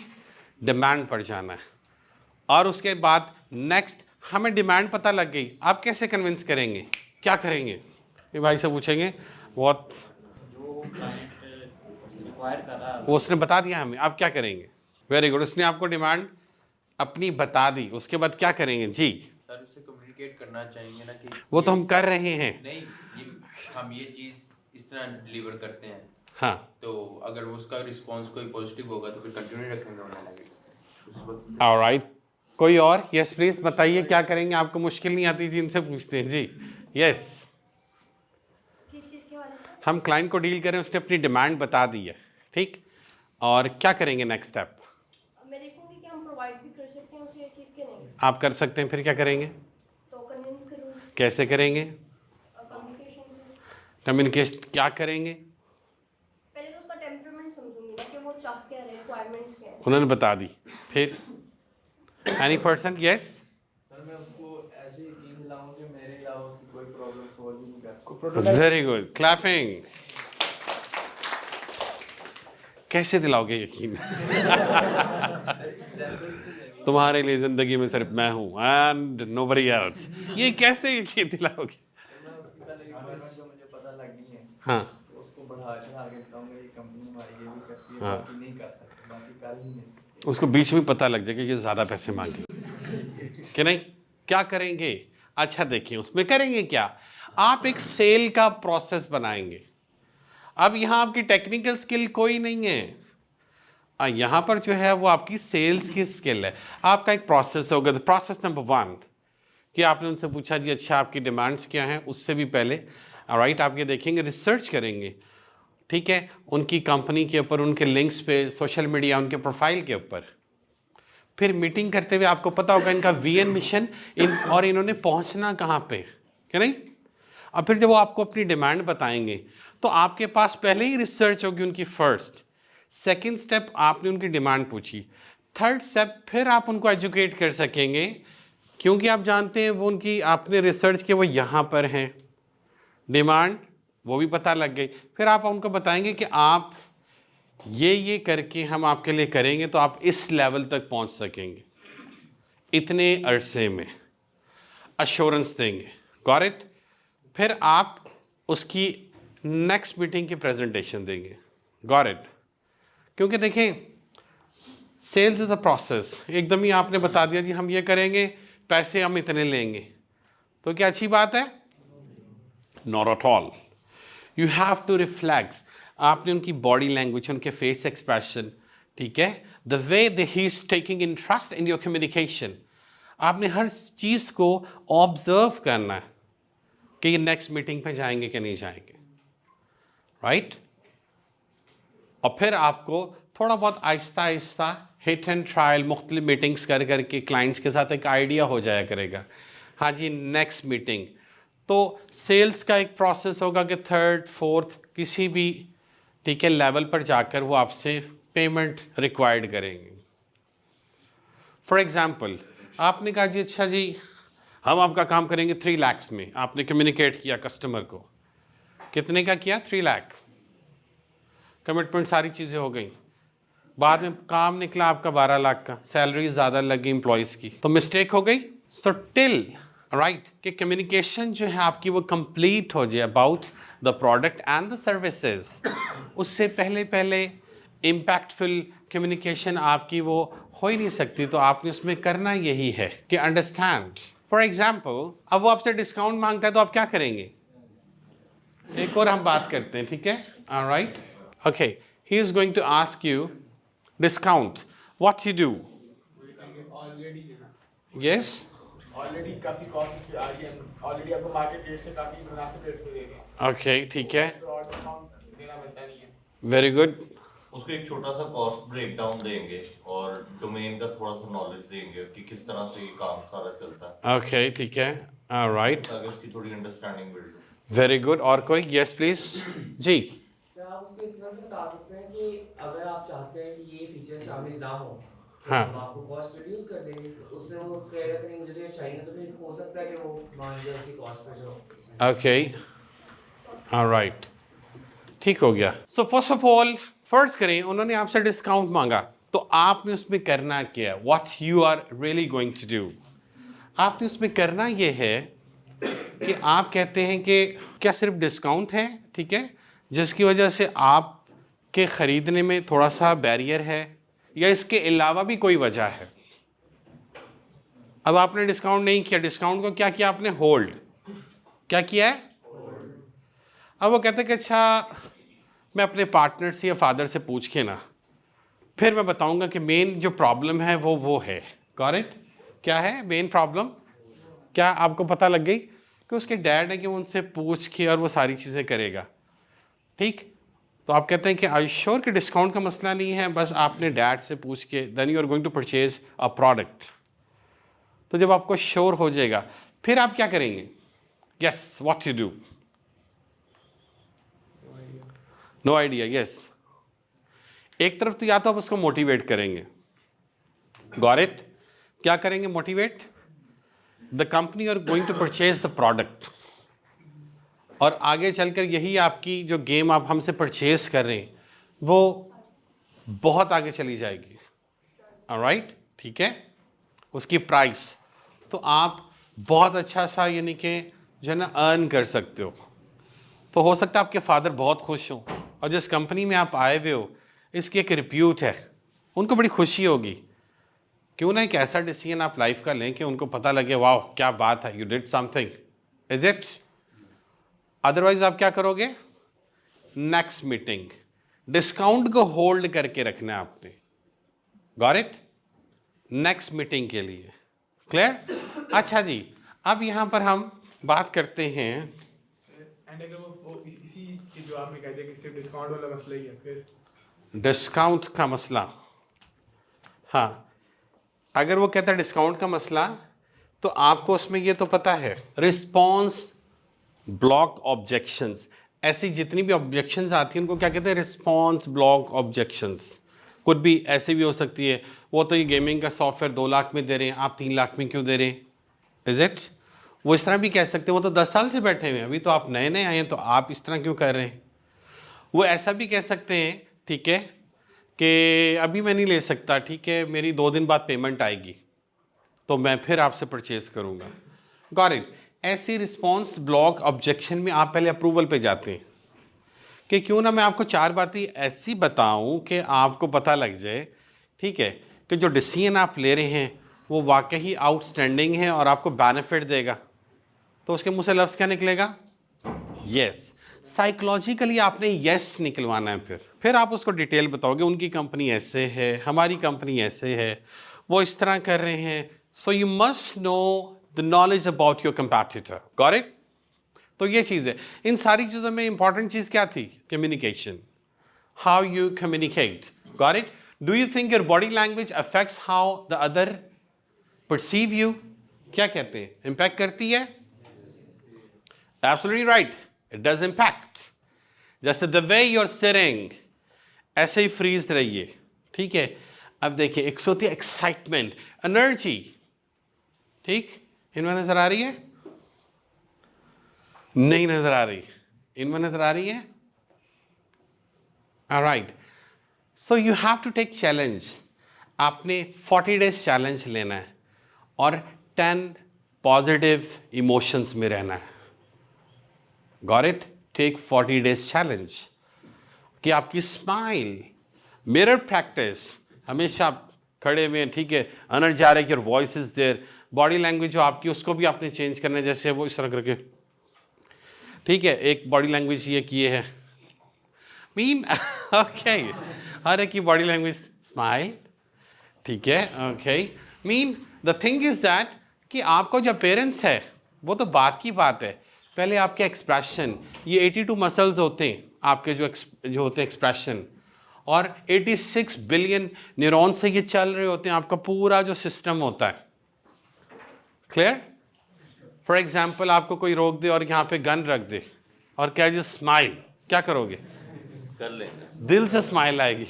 डिमांड पर जाना है और उसके बाद नेक्स्ट हमें डिमांड पता लग गई, आप कैसे कन्विंस करेंगे, क्या करेंगे, ये भाई से पूछेंगे। बहुत जो क्लाइंट रिक्वायर कर रहा है वो उसने बता दिया हमें, आप क्या करेंगे? वेरी गुड, उसने आपको डिमांड अपनी बता दी, उसके बाद क्या करेंगे? जी सर उससे कम्युनिकेट करना चाहिए ना कि वो तो हम कर रहे हैं। नहीं, हम ये चीज़ इस तरह डिलीवर करते हैं, हाँ, तो अगर उसका रिस्पांस कोई पॉजिटिव होगा तो फिर कंटिन्यू रखेंगे होने लगेगा उस वक्त। ऑलराइट, कोई और? यस प्लीज बताइए क्या करेंगे, आपको मुश्किल नहीं आती जिनसे पूछते हैं। जी यस, किस चीज़ के बारे में? हम क्लाइंट को डील करें, उसने अपनी डिमांड बता दी है, ठीक, और क्या करेंगे नेक्स्ट स्टेप? मैं देखूंगी कि हम प्रोवाइड भी कर सकते हैं उसे ये चीज़ के नहीं, आप कर सकते हैं, फिर क्या करेंगे? तो कन्विंस करूँगी कैसे करेंगे? कम्युनिकेशन से। कम्युनिकेशन क्या करेंगे? पहले तो उसका टेम्परामेंट समझूंगी ना कि वो चाह क्या रहे, रिक्वायरमेंट्स क्या हैं। उन्होंने बता दी, फिर एनी पर्सन? यस, सर मैं उसको ऐसे यकीन दिलाऊं कि मेरे अलावा उसकी कोई प्रॉब्लम सॉल्व ही नहीं कर सकता। Very good, clapping. कैसे दिलाओगे यकीन? तुम्हारे लिए जिंदगी में सिर्फ मैं हूँ एंड नोबडी एल्स, ये कैसे यकीन दिलाओगे? मैं उसकी पहले रिक्वायरमेंट जो मुझे पता लग गई है, हाँ तो उसको बढ़ा चढ़ा के बताऊंगा ये कंपनी हमारी ये भी करती है, हाँ। बाकी नहीं कर सकते, बाकी कर ही नहीं सकते। उसको बीच में पता लग जाएगा कि ये ज़्यादा पैसे मांगे कि नहीं, क्या करेंगे? अच्छा देखिए उसमें करेंगे क्या, आप एक सेल का प्रोसेस बनाएंगे। अब यहाँ आपकी टेक्निकल स्किल कोई नहीं है, यहाँ पर जो है वो आपकी सेल्स की स्किल है। आपका एक प्रोसेस होगा, प्रोसेस नंबर 1 कि आपने उनसे पूछा जी अच्छा आपकी डिमांड्स क्या हैं, उससे भी पहले राइट आप ये देखेंगे, रिसर्च करेंगे, ठीक है, उनकी कंपनी के ऊपर, उनके लिंक्स पे, सोशल मीडिया, उनके प्रोफाइल के ऊपर। फिर मीटिंग करते हुए आपको पता होगा इनका वीएन मिशन और इन्होंने पहुंचना कहाँ पे, क्या नहीं? अब फिर जब वो आपको अपनी डिमांड बताएंगे तो आपके पास पहले ही रिसर्च होगी उनकी फर्स्ट, सेकंड स्टेप आपने उनकी डिमांड पूछी, थर्ड स्टेप फिर आप उनको एजुकेट कर सकेंगे क्योंकि आप जानते हैं वो उनकी आपने रिसर्च के वो यहाँ पर हैं, डिमांड वो भी पता लग गई, फिर आप उनको बताएंगे कि आप ये करके हम आपके लिए करेंगे तो आप इस लेवल तक पहुँच सकेंगे, इतने अरसे में अश्योरेंस देंगे, गॉट इट। फिर आप उसकी नेक्स्ट मीटिंग की प्रेजेंटेशन देंगे, गॉट इट। क्योंकि देखें सेल्स इज अ प्रोसेस, एकदम ही आपने बता दिया जी हम ये करेंगे, पैसे हम इतने लेंगे, तो क्या अच्छी बात है? Not at all. You have to reflect, आपने उनकी बॉडी लैंग्वेज, उनके फेस एक्सप्रेशन, ठीक है, the way the he is taking interest in your communication, आपने हर चीज़ को ऑब्जर्व करना है कि ये नेक्स्ट मीटिंग पे जाएंगे कि नहीं जाएंगे, राइट। और फिर आपको थोड़ा बहुत Aahista Aahista hit and trial मुख्तलिफ मीटिंग्स कर करके क्लाइंट्स के साथ एक आइडिया हो जाया करेगा, हाँ जी नेक्स्ट मीटिंग। तो सेल्स का एक प्रोसेस होगा कि थर्ड फोर्थ किसी भी ठीक है लेवल पर जाकर वो आपसे पेमेंट रिक्वायर्ड करेंगे। फॉर एग्जाम्पल आपने कहा जी अच्छा जी हम आपका काम करेंगे 3 लाख में, आपने कम्युनिकेट किया कस्टमर को, कितने का किया? 3 लाख, कमिटमेंट सारी चीज़ें हो गई, बाद में काम निकला आपका 12 लाख का, सैलरी ज़्यादा लगी एम्प्लॉयज़ की, तो मिस्टेक हो गई। सो टिल राइट कि कम्युनिकेशन जो है आपकी वो कंप्लीट हो जाए about the product and the services, उससे पहले इम्पैक्टफुल कम्युनिकेशन आपकी वो हो ही नहीं सकती। तो आपने उसमें करना यही है कि अंडरस्टैंड। फॉर एग्जाम्पल अब वो आपसे डिस्काउंट मांगता है तो आप क्या करेंगे? एक और हम बात करते हैं, ठीक है, alright, okay, he is going to ask you discount, what you do? Already है ना, यस, ऑलरेडी काफी कॉस्ट इस पे आ गई है, ऑलरेडी आपको मार्केट रेट से काफी मुनासिब रेट पे दे रहे हैं, ओके, ठीक है, तो और डिस्काउंट देना बनता नहीं है। वेरी गुड, उसको एक छोटा सा कॉस्ट ब्रेकडाउन देंगे और डोमेन का थोड़ा सा नॉलेज देंगे कि किस तरह से ये काम सारा चलता है, ओके, ठीक है, ऑलराइट, ताकि उसकी थोड़ी अंडरस्टैंडिंग बिल्ड हो। Very good. और कोई? Yes please ji. सर आप उसको इस तरह से बता सकते हैं कि अगर आप चाहते हैं कि ये फीचर्स शामिल ना हो तो हाँ। हम आपको कॉस्ट रिड्यूस कर देंगे, तो उससे वो कहेगा कि नहीं मुझे तो ये चाहिए, तो फिर हो सकता है कि वो मान लीजिए उसी कॉस्ट पे जो ओके, ऑलराइट, ठीक हो गया। सो फर्स्ट ऑफ ऑल फर्ज करें उन्होंने आपसे डिस्काउंट मांगा, तो आपने उसमें करना क्या? What you are really going to do? आपने उसमें करना ये है कि आप कहते हैं कि क्या सिर्फ डिस्काउंट है, ठीक है, जिसकी वजह से आप के ख़रीदने में थोड़ा सा बैरियर है, या इसके अलावा भी कोई वजह है? अब आपने डिस्काउंट नहीं किया, डिस्काउंट को क्या किया आपने? होल्ड। क्या किया है? अब वो कहते हैं कि अच्छा मैं अपने पार्टनर से या फादर से पूछ के ना फिर मैं बताऊंगा कि मेन जो प्रॉब्लम है वो है। करेक्ट? क्या है मेन प्रॉब्लम? क्या आपको पता लग गई कि उसके डैड है कि वो उनसे पूछ के और वो सारी चीज़ें करेगा, ठीक? तो आप कहते हैं कि आई श्योर कि डिस्काउंट का मसला नहीं है, बस आपने डैड से पूछ के then you are going to purchase a product. तो जब आपको श्योर हो जाएगा फिर आप क्या करेंगे? Yes, what you do? No idea, yes. एक तरफ तो या तो आप उसको मोटिवेट करेंगे, गॉट इट? क्या करेंगे motivate? The company are going to purchase the product, और आगे चलकर यही आपकी जो गेम आप हमसे परचेज कर रहे हैं वो बहुत आगे चली जाएगी, ऑलराइट, ठीक है, उसकी प्राइस तो आप बहुत अच्छा सा यानी कि जो है ना अर्न कर सकते हो। तो हो सकता है आपके फादर बहुत खुश हों, और जिस कंपनी में आप आए हुए हो इसकी एक रिप्यूट है, उनको बड़ी खुशी होगी। क्यों ना एक ऐसा डिसीजन आप लाइफ का लें कि उनको पता लगे वाह क्या बात है, you did something, is it? Otherwise आप क्या करोगे? नेक्स्ट मीटिंग, डिस्काउंट को होल्ड करके रखना है आपने, गॉट इट? नेक्स्ट मीटिंग के लिए, क्लियर? अच्छा जी, अब यहाँ पर हम बात करते हैं एंड अगर वो इसी की जो आपने कह दिया कि सिर्फ डिस्काउंट वाला मसला ही है, फिर डिस्काउंट का मसला। हाँ, अगर वो कहता है डिस्काउंट का मसला, तो आपको उसमें ये तो पता है रिस्पॉन्स, ब्लॉक ऑब्जेक्शंस, ऐसी जितनी भी ऑब्जेक्शंस आती हैं उनको क्या कहते हैं, रिस्पॉन्स ब्लॉक ऑब्जेक्शंस। कुछ भी ऐसे भी हो सकती है, वो तो ये गेमिंग का सॉफ्टवेयर 2 लाख में दे रहे हैं, आप 3 लाख में क्यों दे रहे हैं, इज इट। वो इस तरह भी कह सकते हैं, वो तो 10 साल से बैठे हुए हैं, अभी तो आप नए नए आए हैं, तो आप इस तरह क्यों कर रहे हैं। वो ऐसा भी कह सकते हैं, ठीक है, कि अभी मैं नहीं ले सकता, ठीक है, मेरी 2 दिन बाद पेमेंट आएगी तो मैं फिर आपसे परचेज करूँगा। Got it. ऐसी रिस्पॉन्स ब्लॉक ऑब्जेक्शन में आप पहले अप्रूवल पे जाते हैं कि क्यों ना मैं आपको 4 बातें ऐसी बताऊं कि आपको पता लग जाए, ठीक है, कि जो डिसीजन आप ले रहे हैं वो वाकई आउटस्टैंडिंग है और आपको बेनिफिट देगा। तो उसके मुंह से लफ्ज़ क्या निकलेगा, यस। साइकोलॉजिकली आपने यस निकलवाना है, फिर आप उसको डिटेल बताओगे, उनकी कंपनी ऐसे है, हमारी कंपनी ऐसे है, वो इस तरह कर रहे हैं। So you must know the knowledge about your competitor. Got it. तो ये चीज़ है। इन सारी चीज़ों में इंपॉर्टेंट चीज़ क्या थी, communication, how you communicate. Got it. Do you think your body language affects how the other perceive you. क्या कहते हैं, इम्पैक्ट करती है। Absolutely right, it does impact. जैसे the way you are sitting, ऐसे ही फ्रीज रहिए, ठीक है। अब देखिए, एक होती है एक्साइटमेंट, एनर्जी, ठीक, इनमें नजर आ रही है, नहीं नजर आ रही, इनमें नजर आ रही है। Alright, so you have to take challenge. आपने 40 डेज चैलेंज लेना है और 10 पॉजिटिव इमोशंस में रहना है। Got it. Take 40 days challenge कि आपकी स्माइल, मिरर प्रैक्टिस, हमेशा आप खड़े हुए हैं, ठीक है, energetic, your voice is there, body language जो आपकी उसको भी आपने चेंज करना है, जैसे वो इस तरह करके, ठीक है, एक बॉडी लैंग्वेज ये किए है, मीन ओके, हर एक की बॉडी लैंग्वेज स्माइल, ठीक है, okay. Mean the thing is that कि आपका जो अपेयरेंस है वो तो बात की बात है, पहले आपके एक्सप्रेशन, ये 82 मसल्स होते हैं आपके जो होते हैं एक्सप्रेशन, और 86 बिलियन न्यूरॉन से ये चल रहे होते हैं, आपका पूरा जो सिस्टम होता है। क्लियर। फॉर एग्जाम्पल, आपको कोई रोक दे और यहाँ पे गन रख दे और क्या जी स्माइल, क्या करोगे, कर लेंगे, दिल से स्माइल आएगी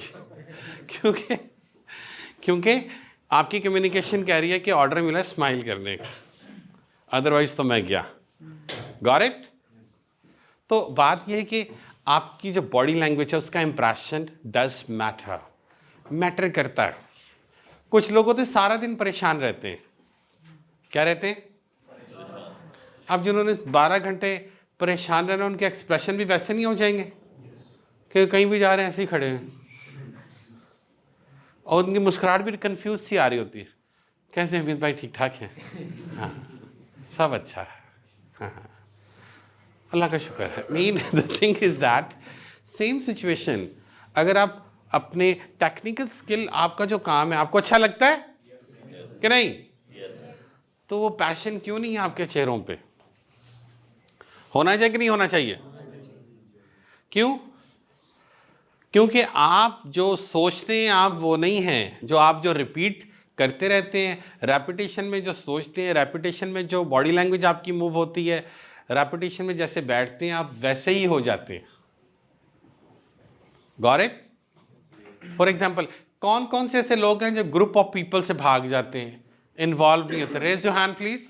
क्योंकि आपकी कम्युनिकेशन कह रही है कि ऑर्डर मिला है स्माइल करने का, अदरवाइज तो मैं गया। Got it. तो बात यह है कि आपकी जो बॉडी लैंग्वेज है उसका इंप्रेशन डज मैटर करता है। कुछ लोग होते सारा दिन परेशान रहते हैं, क्या रहते हैं, अब जिन्होंने 12 घंटे परेशान रहना, उनके एक्सप्रेशन भी वैसे नहीं हो जाएंगे कि कहीं भी जा रहे हैं ऐसे ही खड़े हैं, और उनकी मुस्कुराहट भी कंफ्यूज सी आ रही होती है, कैसे हैं अमित भाई, ठीक ठाक हैं, हाँ सब अच्छा है, हाँ अल्लाह का शुक्र है। Mean the thing is that same situation, अगर आप अपने टेक्निकल स्किल, आपका जो काम है आपको अच्छा लगता है कि नहीं, तो वो पैशन क्यों नहीं है आपके चेहरों पे, होना चाहिए कि नहीं होना चाहिए। क्यों, क्योंकि आप जो सोचते हैं आप वो नहीं हैं, जो आप जो रिपीट करते रहते हैं, रेपिटेशन में जो सोचते हैं, रेपिटेशन में जो बॉडी लैंग्वेज आपकी मूव होती है, रेपिटेशन में जैसे बैठते हैं आप वैसे ही हो जाते हैं। Got it. फॉर एग्जाम्पल, कौन कौन से ऐसे लोग हैं जो ग्रुप ऑफ पीपल से भाग जाते हैं, इन्वॉल्व नहीं होते, रेज योर हैंड प्लीज।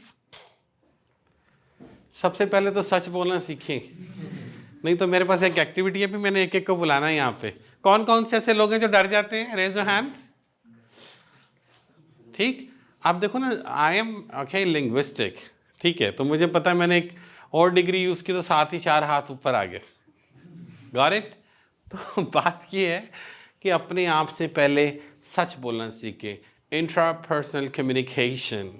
सबसे पहले तो सच बोलना सीखें, नहीं तो मेरे पास एक एक्टिविटी है, भी मैंने एक एक को बुलाना है यहाँ पे। कौन कौन से ऐसे लोग हैं जो डर जाते हैं, रेज योर हैंड। ठीक, आप देखो ना, आई एम ओके लिंग्विस्टिक, ठीक है, तो मुझे पता है मैंने एक और डिग्री यूज़ की तो 7 ही 4 हाथ ऊपर आ गए। Got it. तो बात ये है कि अपने आप से पहले सच बोलना सीखें, इंट्रापर्सनल कम्युनिकेशन,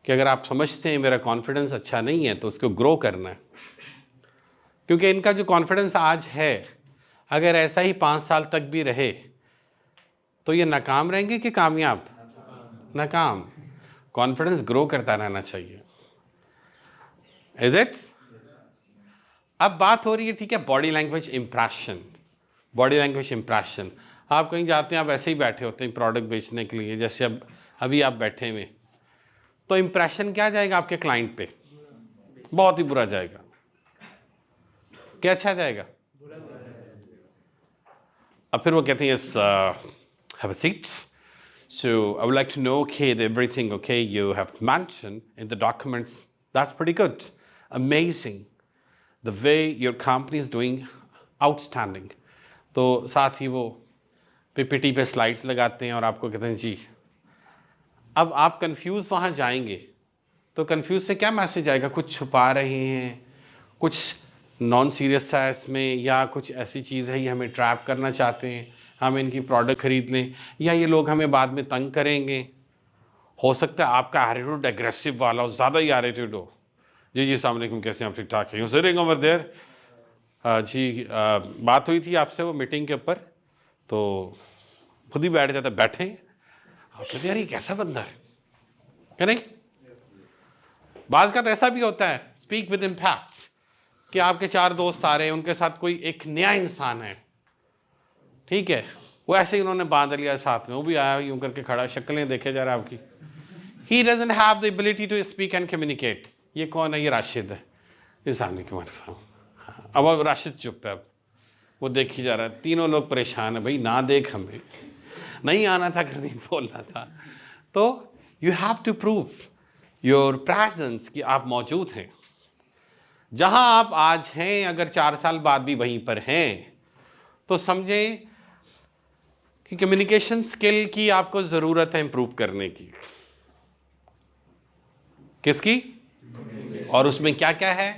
कि अगर आप समझते हैं मेरा कॉन्फिडेंस अच्छा नहीं है तो उसको ग्रो करना है, क्योंकि इनका जो कॉन्फिडेंस आज है अगर ऐसा ही 5 साल तक भी रहे तो ये नाकाम रहेंगे कि कामयाब, नाकाम। कॉन्फिडेंस ग्रो करता रहना चाहिए, इज इट। अब बात हो रही है, ठीक है, body language impression, body language impression. आप कहीं जाते हैं, आप ऐसे ही बैठे होते हैं प्रोडक्ट बेचने के लिए, जैसे अब अभी आप बैठे हुए, तो इंप्रेशन क्या जाएगा आपके क्लाइंट पे, बहुत ही बुरा जाएगा। क्या अच्छा जाएगा? अब फिर वो कहते हैं yes have a seat. So I would like to know, okay, everything, okay, you have mentioned in the documents. That's pretty good. Amazing. The way your company is doing, outstanding. तो साथ ही वो PPT पे slides लगाते हैं और आपको कहते हैं जी. अब आप कंफ्यूज वहाँ जाएंगे तो कंफ्यूज से क्या मैसेज आएगा? कुछ छुपा रहे हैं, कुछ नॉन सीरियस है इसमें, या कुछ ऐसी चीज़ है ये हमें ट्रैप करना चाहते हैं, हम इनकी प्रोडक्ट खरीद लें, या ये लोग हमें बाद में तंग करेंगे. हो सकता है आपका एटीट्यूड एग्रेसिव वाला हो, ज़्यादा ही एटीट्यूड हो. जी जी अस्सलाम वालेकुम, कैसे हैं आप? ठीक ठाक है. You sitting over there. जी बात हुई थी आपसे वो मीटिंग के ऊपर, तो खुद ही बैठ जाता, बैठे आप कहते यार ये कैसा बंदा है, क्या नहीं? बात का तो ऐसा भी होता है, स्पीक विद इम्पैक्ट, कि आपके 4 दोस्त आ रहे हैं, उनके साथ कोई एक नया इंसान है, ठीक है, वो ऐसे ही उन्होंने बांध लिया साथ में, वो भी आया यूं करके खड़ा, शक्लें देखे जा रहा है आपकी. He doesn't have the ability to speak and communicate. ये कौन है? ये राशिद है. इस आने के मतलब अब राशिद चुप है, अब वो देखी जा रहा है. तीनों लोग परेशान है, भाई ना देख, हमें नहीं आना था, अगर नहीं बोलना था. तो you have to prove your presence कि आप मौजूद हैं. जहां आप आज हैं, अगर 4 साल बाद भी वहीं पर हैं, तो समझें कि कम्युनिकेशन स्किल की आपको ज़रूरत है इम्प्रूव करने की. किसकी? और उसमें क्या क्या है?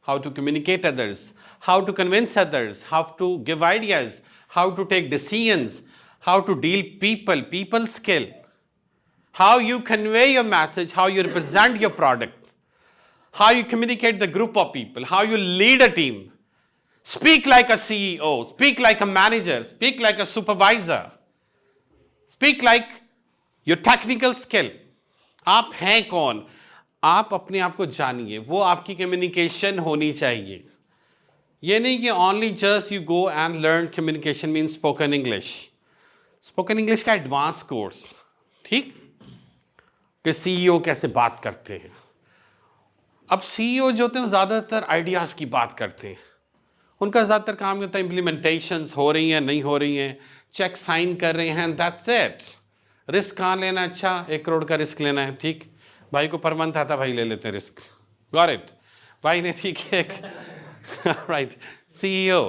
How to communicate others, how to convince others, how to give ideas, how to take decisions, how to deal people skill, how you convey your message, how you represent your product, how you communicate the group of people, how you lead a team. Speak like a CEO, speak like a manager, speak like a supervisor, speak like your technical skill. आप हैं कौन? आप अपने आप को जानिए, वो आपकी कम्युनिकेशन होनी चाहिए. ये नहीं कि only just you go and learn communication means spoken English. Spoken English का एडवांस कोर्स, ठीक, कि सीईओ कैसे बात करते हैं. अब सीईओ जो होते हैं ज़्यादातर आइडियाज़ की बात करते हैं. उनका ज़्यादातर काम ये होता है इम्प्लीमेंटेशंस हो रही हैं, नहीं हो रही हैं, चेक साइन कर रहे हैं, दैट्स इट. रिस्क कहाँ लेना? अच्छा 1 करोड़ का रिस्क लेना है, ठीक, भाई को पर मंथ आता, भाई ले लेते हैं रिस्क. Got it? भाई ने ठीक है राइट सीईओ.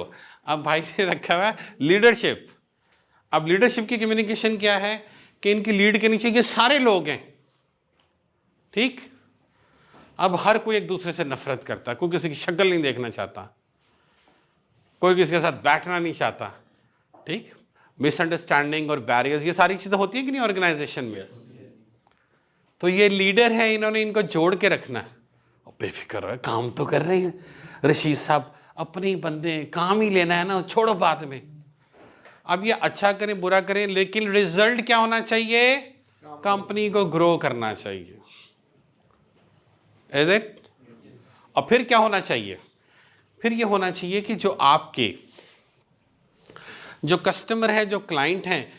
अब भाई ने रखा हुआ है लीडरशिप. अब लीडरशिप की कम्युनिकेशन क्या है कि इनकी लीड के नीचे ये सारे लोग हैं, ठीक. अब हर कोई एक दूसरे से नफरत करता है, कोई किसी की शक्ल नहीं देखना चाहता, कोई किसी के साथ बैठना नहीं चाहता, ठीक. मिसअंडरस्टैंडिंग और बैरियर्स, ये सारी चीज़ें होती हैं कि नहीं ऑर्गेनाइजेशन में. तो ये लीडर है, इन्होंने इनको जोड़ के रखना है. बेफिक्र है, काम तो कर रहे हैं रशीद साहब, अपने ही बंदे, काम ही लेना है ना, छोड़ो बाद में. अब ये अच्छा करें बुरा करें, लेकिन रिजल्ट क्या होना चाहिए? कंपनी को ग्रो करना चाहिए. Is it? और फिर क्या होना चाहिए? फिर ये होना चाहिए कि जो आपके जो कस्टमर है, जो क्लाइंट हैं,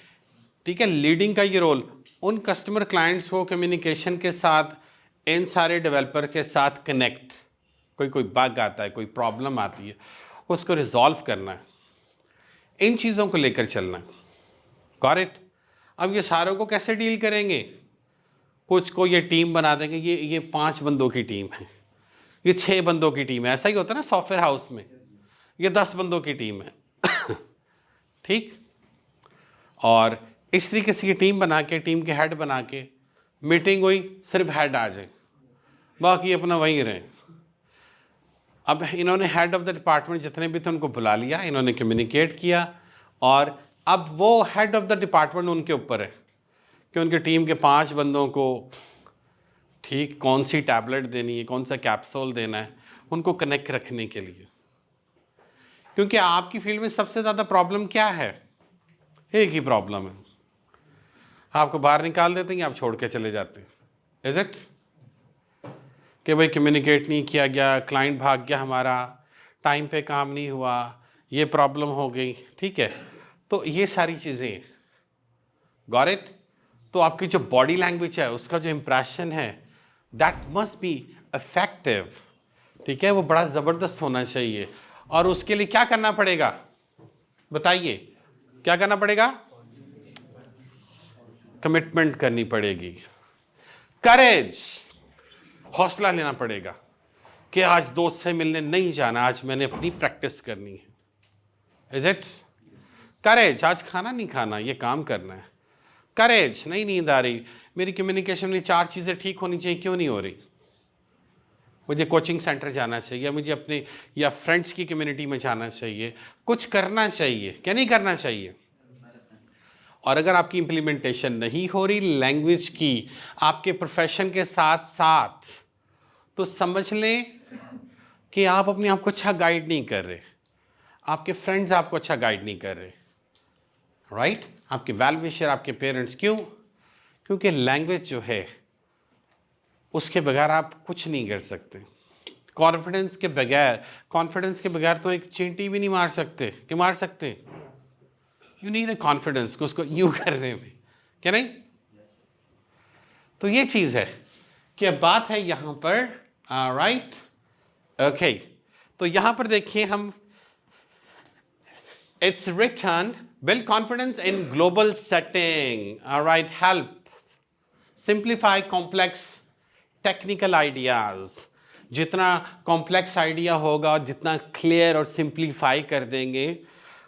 ठीक है, लीडिंग का ये रोल, उन कस्टमर क्लाइंट्स को कम्युनिकेशन के साथ, इन सारे डेवलपर के साथ कनेक्ट, कोई बग आता है, कोई प्रॉब्लम आती है, उसको रिजॉल्व करना है, इन चीज़ों को लेकर चलना है. Got it? अब ये सारों को कैसे डील करेंगे? कुछ को ये टीम बना देंगे, ये 5 बंदों की टीम है, ये 6 बंदों की टीम है. ऐसा ही होता है ना सॉफ्टवेयर हाउस में, ये 10 बंदों की टीम है ठीक. और इस तरीके से ये टीम बना के, टीम के हेड बना के मीटिंग हुई, सिर्फ हेड आ जाए, बाकी अपना वहीं रहे. अब इन्होंने हेड ऑफ द डिपार्टमेंट जितने भी थे उनको बुला लिया, इन्होंने कम्युनिकेट किया, और अब वो हेड ऑफ द डिपार्टमेंट उनके ऊपर है कि उनके टीम के 5 बंदों को, ठीक, कौन सी टैबलेट देनी है, कौन सा कैप्सूल देना है, उनको कनेक्ट रखने के लिए. क्योंकि आपकी फील्ड में सबसे ज़्यादा प्रॉब्लम क्या है? एक ही प्रॉब्लम है, आपको बाहर निकाल देते हैं, आप छोड़ के चले जाते हैं. Is it? कि भाई कम्युनिकेट नहीं किया गया, क्लाइंट भाग गया हमारा, टाइम पे काम नहीं हुआ, ये प्रॉब्लम हो गई, ठीक है. तो ये सारी चीज़ें, गॉट इट? तो आपकी जो बॉडी लैंग्वेज है, उसका जो इम्प्रेशन है, दैट मस्ट बी इफेक्टिव, ठीक है, वो बड़ा ज़बरदस्त होना चाहिए. और उसके लिए क्या करना पड़ेगा, बताइए क्या करना पड़ेगा? कमिटमेंट करनी पड़ेगी, करेज, हौसला लेना पड़ेगा कि आज दोस्त से मिलने नहीं जाना, आज मैंने अपनी प्रैक्टिस करनी है। इज इट करेज? आज खाना नहीं खाना, ये काम करना है। करेज, नहीं नींद आ रही, मेरी कम्युनिकेशन में 4 चीज़ें ठीक होनी चाहिए, क्यों नहीं हो रही? मुझे कोचिंग सेंटर जाना चाहिए, मुझे अपने या फ्रेंड्स की कम्युनिटी में जाना चाहिए, कुछ करना चाहिए, क्या नहीं करना चाहिए? और अगर आपकी इम्प्लीमेंटेशन नहीं हो रही लैंग्वेज की आपके प्रोफेशन के साथ साथ, तो समझ लें कि आप अपने आप को अच्छा गाइड नहीं कर रहे, आपके फ्रेंड्स आपको अच्छा गाइड नहीं कर रहे, राइट? आपके वेल विशर, आपके पेरेंट्स, क्यों? क्योंकि लैंग्वेज जो है उसके बगैर आप कुछ नहीं कर सकते। कॉन्फिडेंस के बगैर तो एक चींटी भी नहीं मार सकते, कि मार सकते? यू नीड ए कॉन्फिडेंस को उसको यूं करने में, क्या नहीं? तो ये चीज़ है कि अब बात है यहाँ पर, राइट, ओके। तो यहाँ पर देखिए हम, it's written build confidence in global setting, all right, help simplify complex technical ideas। जितना कॉम्प्लेक्स आइडिया होगा, जितना क्लियर और सिंप्लीफाई कर देंगे,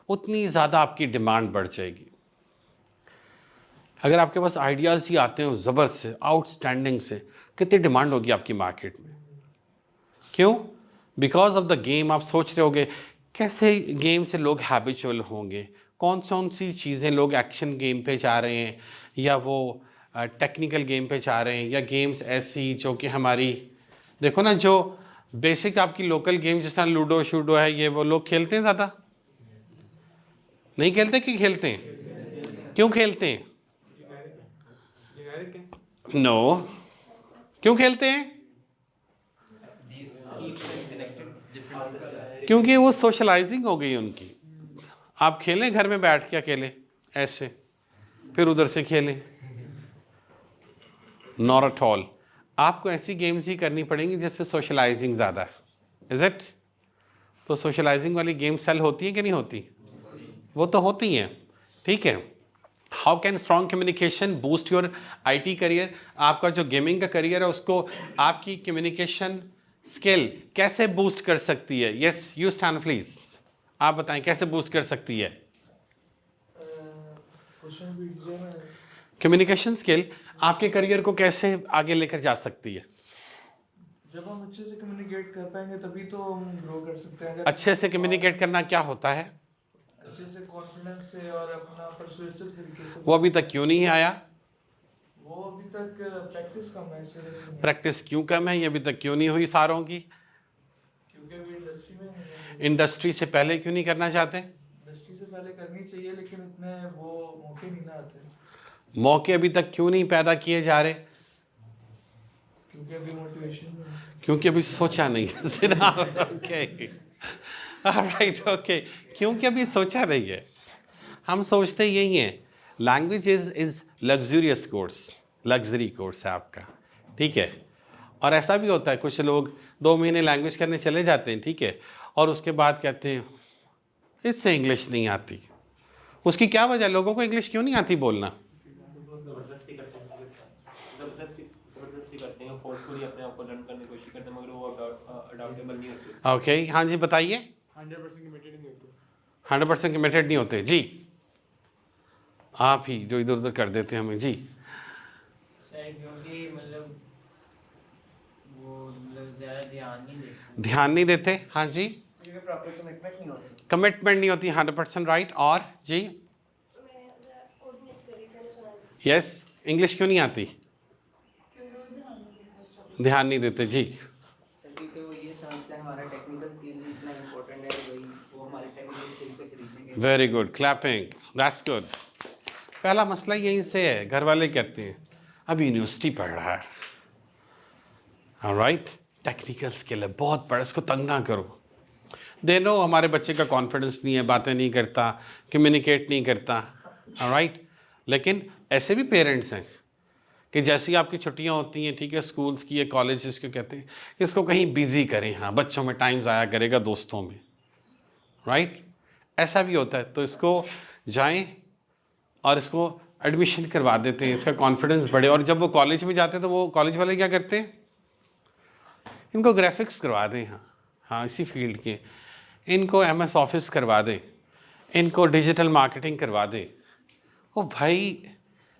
उतनी ज़्यादा आपकी डिमांड बढ़ जाएगी। अगर आपके पास आइडियाज़ ही आते हैं ज़बरदस्त से, आउटस्टैंडिंग से, कितनी डिमांड होगी आपकी मार्केट में? क्यों? Because of the game. आप सोच रहे होगे कैसे गेम से लोग हैबिचुअल होंगे, कौन सी चीज़ें लोग एक्शन गेम पे जा रहे हैं, या वो टेक्निकल गेम पे जा रहे हैं, या गेम्स ऐसी जो कि हमारी, देखो ना, जो बेसिक आपकी लोकल गेम जिस तरह लूडो शूडो है, ये वो लोग खेलते हैं? ज़्यादा नहीं खेलते कि खेलते हैं? क्यों खेलते हैं? नो, क्यों खेलते हैं? क्योंकि वो सोशलाइजिंग हो गई उनकी। आप खेलें घर में बैठ के अकेले ऐसे, फिर उधर से खेलें, नॉट एट ऑल। आपको ऐसी गेम्स ही करनी पड़ेंगी जिस पे सोशलाइजिंग ज़्यादा है। Is it? तो सोशलाइजिंग वाली गेम सेल होती है कि नहीं होती? वो तो होती हैं, ठीक है। How can strong communication boost your IT career? आपका जो गेमिंग का करियर है उसको आपकी कम्युनिकेशन स्किल कैसे बूस्ट कर सकती है? यस, यू स्टैंड प्लीज, आप बताएं कैसे बूस्ट कर सकती है कम्युनिकेशन स्किल? आपके करियर को कैसे आगे लेकर जा सकती है? जब हम अच्छे से कम्युनिकेट कर पाएंगे तभी तो हम ग्रो कर सकते हैं। अच्छे से कम्युनिकेट करना क्या होता है? अच्छे से कॉन्फिडेंस से और अपना परसुएसिव तरीके से। वो अभी तक क्यों नहीं आया? वो अभी तक प्रैक्टिस कम है, इसलिए। प्रैक्टिस क्यों कम है? ये अभी तक क्यों नहीं हुई सारों की? क्योंकि अभी इंडस्ट्री में नहीं है। इंडस्ट्री से पहले क्यों नहीं करना चाहते? इंडस्ट्री से पहले करनी चाहिए, लेकिन इतने वो मौके नहीं ना आते। मौके अभी तक क्यों नहीं पैदा किए जा रहे? क्योंकि अभी मोटिवेशन नहीं है। क्योंकि अभी सोचा नहीं है। ओके, राइट, ओके, क्योंकि अभी सोचा नहीं है। हम सोचते यही हैं, language is luxurious course, luxury course है आपका, ठीक है। और ऐसा भी होता है, कुछ लोग 2 महीने लैंग्वेज करने चले जाते हैं, ठीक है, और उसके बाद कहते हैं इससे इंग्लिश नहीं आती। उसकी क्या वजह? लोगों को इंग्लिश क्यों नहीं आती बोलना? जबरदस्ती करते हैं, फोर्सफुली अपने आप को लर्न करने की कोशिश करते हैं, मगर वो अडाप्टेबल नहीं होते। ओके, हाँ जी, बताइए। 100% कमिटेड नहीं होते। 100% कमिटेड नहीं होते जी। आप ही जो इधर उधर कर देते हैं हमें जी। सर क्योंकि मतलब वो मतलब ज़्यादा ध्यान नहीं देते, हाँ जी। प्रॉपर कमिटमेंट नहीं होती। कमिटमेंट नहीं होती, 100% राइट। और जी, मैं कोऑर्डिनेट करी मैंने सुना यस, इंग्लिश क्यों नहीं आती? ध्यान नहीं देते जी। क्योंकि वो ये समझता है हमारा टेक्निकल स्किल इतना इम्पोर्टेंट है, वही वो हमारे टेक्निकल स्किल पे खरीदेंगे। Very good, clapping, that's good. पहला मसला यहीं से है, घर वाले कहते हैं अभी यूनिवर्सिटी पढ़ रहा है, ऑलराइट, टेक्निकल स्किल है बहुत बड़ा, इसको तंग ना करो। दे नो हमारे बच्चे का कॉन्फिडेंस नहीं है, बातें नहीं करता, कम्युनिकेट नहीं करता, ऑलराइट। लेकिन ऐसे भी पेरेंट्स हैं कि जैसे ही आपकी छुट्टियां होती हैं, ठीक है, स्कूल्स की या कॉलेजेस के, कहते हैं इसको कहीं बिजी करें, हाँ बच्चों में टाइम ज़ाया करेगा दोस्तों में, राइट? ऐसा भी होता है, तो इसको जाएं और इसको एडमिशन करवा देते हैं, इसका कॉन्फिडेंस बढ़े। और जब वो कॉलेज में जाते हैं तो वो कॉलेज वाले क्या करते हैं, इनको ग्राफिक्स करवा दें, हाँ इसी फील्ड के, इनको MS ऑफिस करवा दें, इनको डिजिटल मार्केटिंग करवा दें। ओ भाई,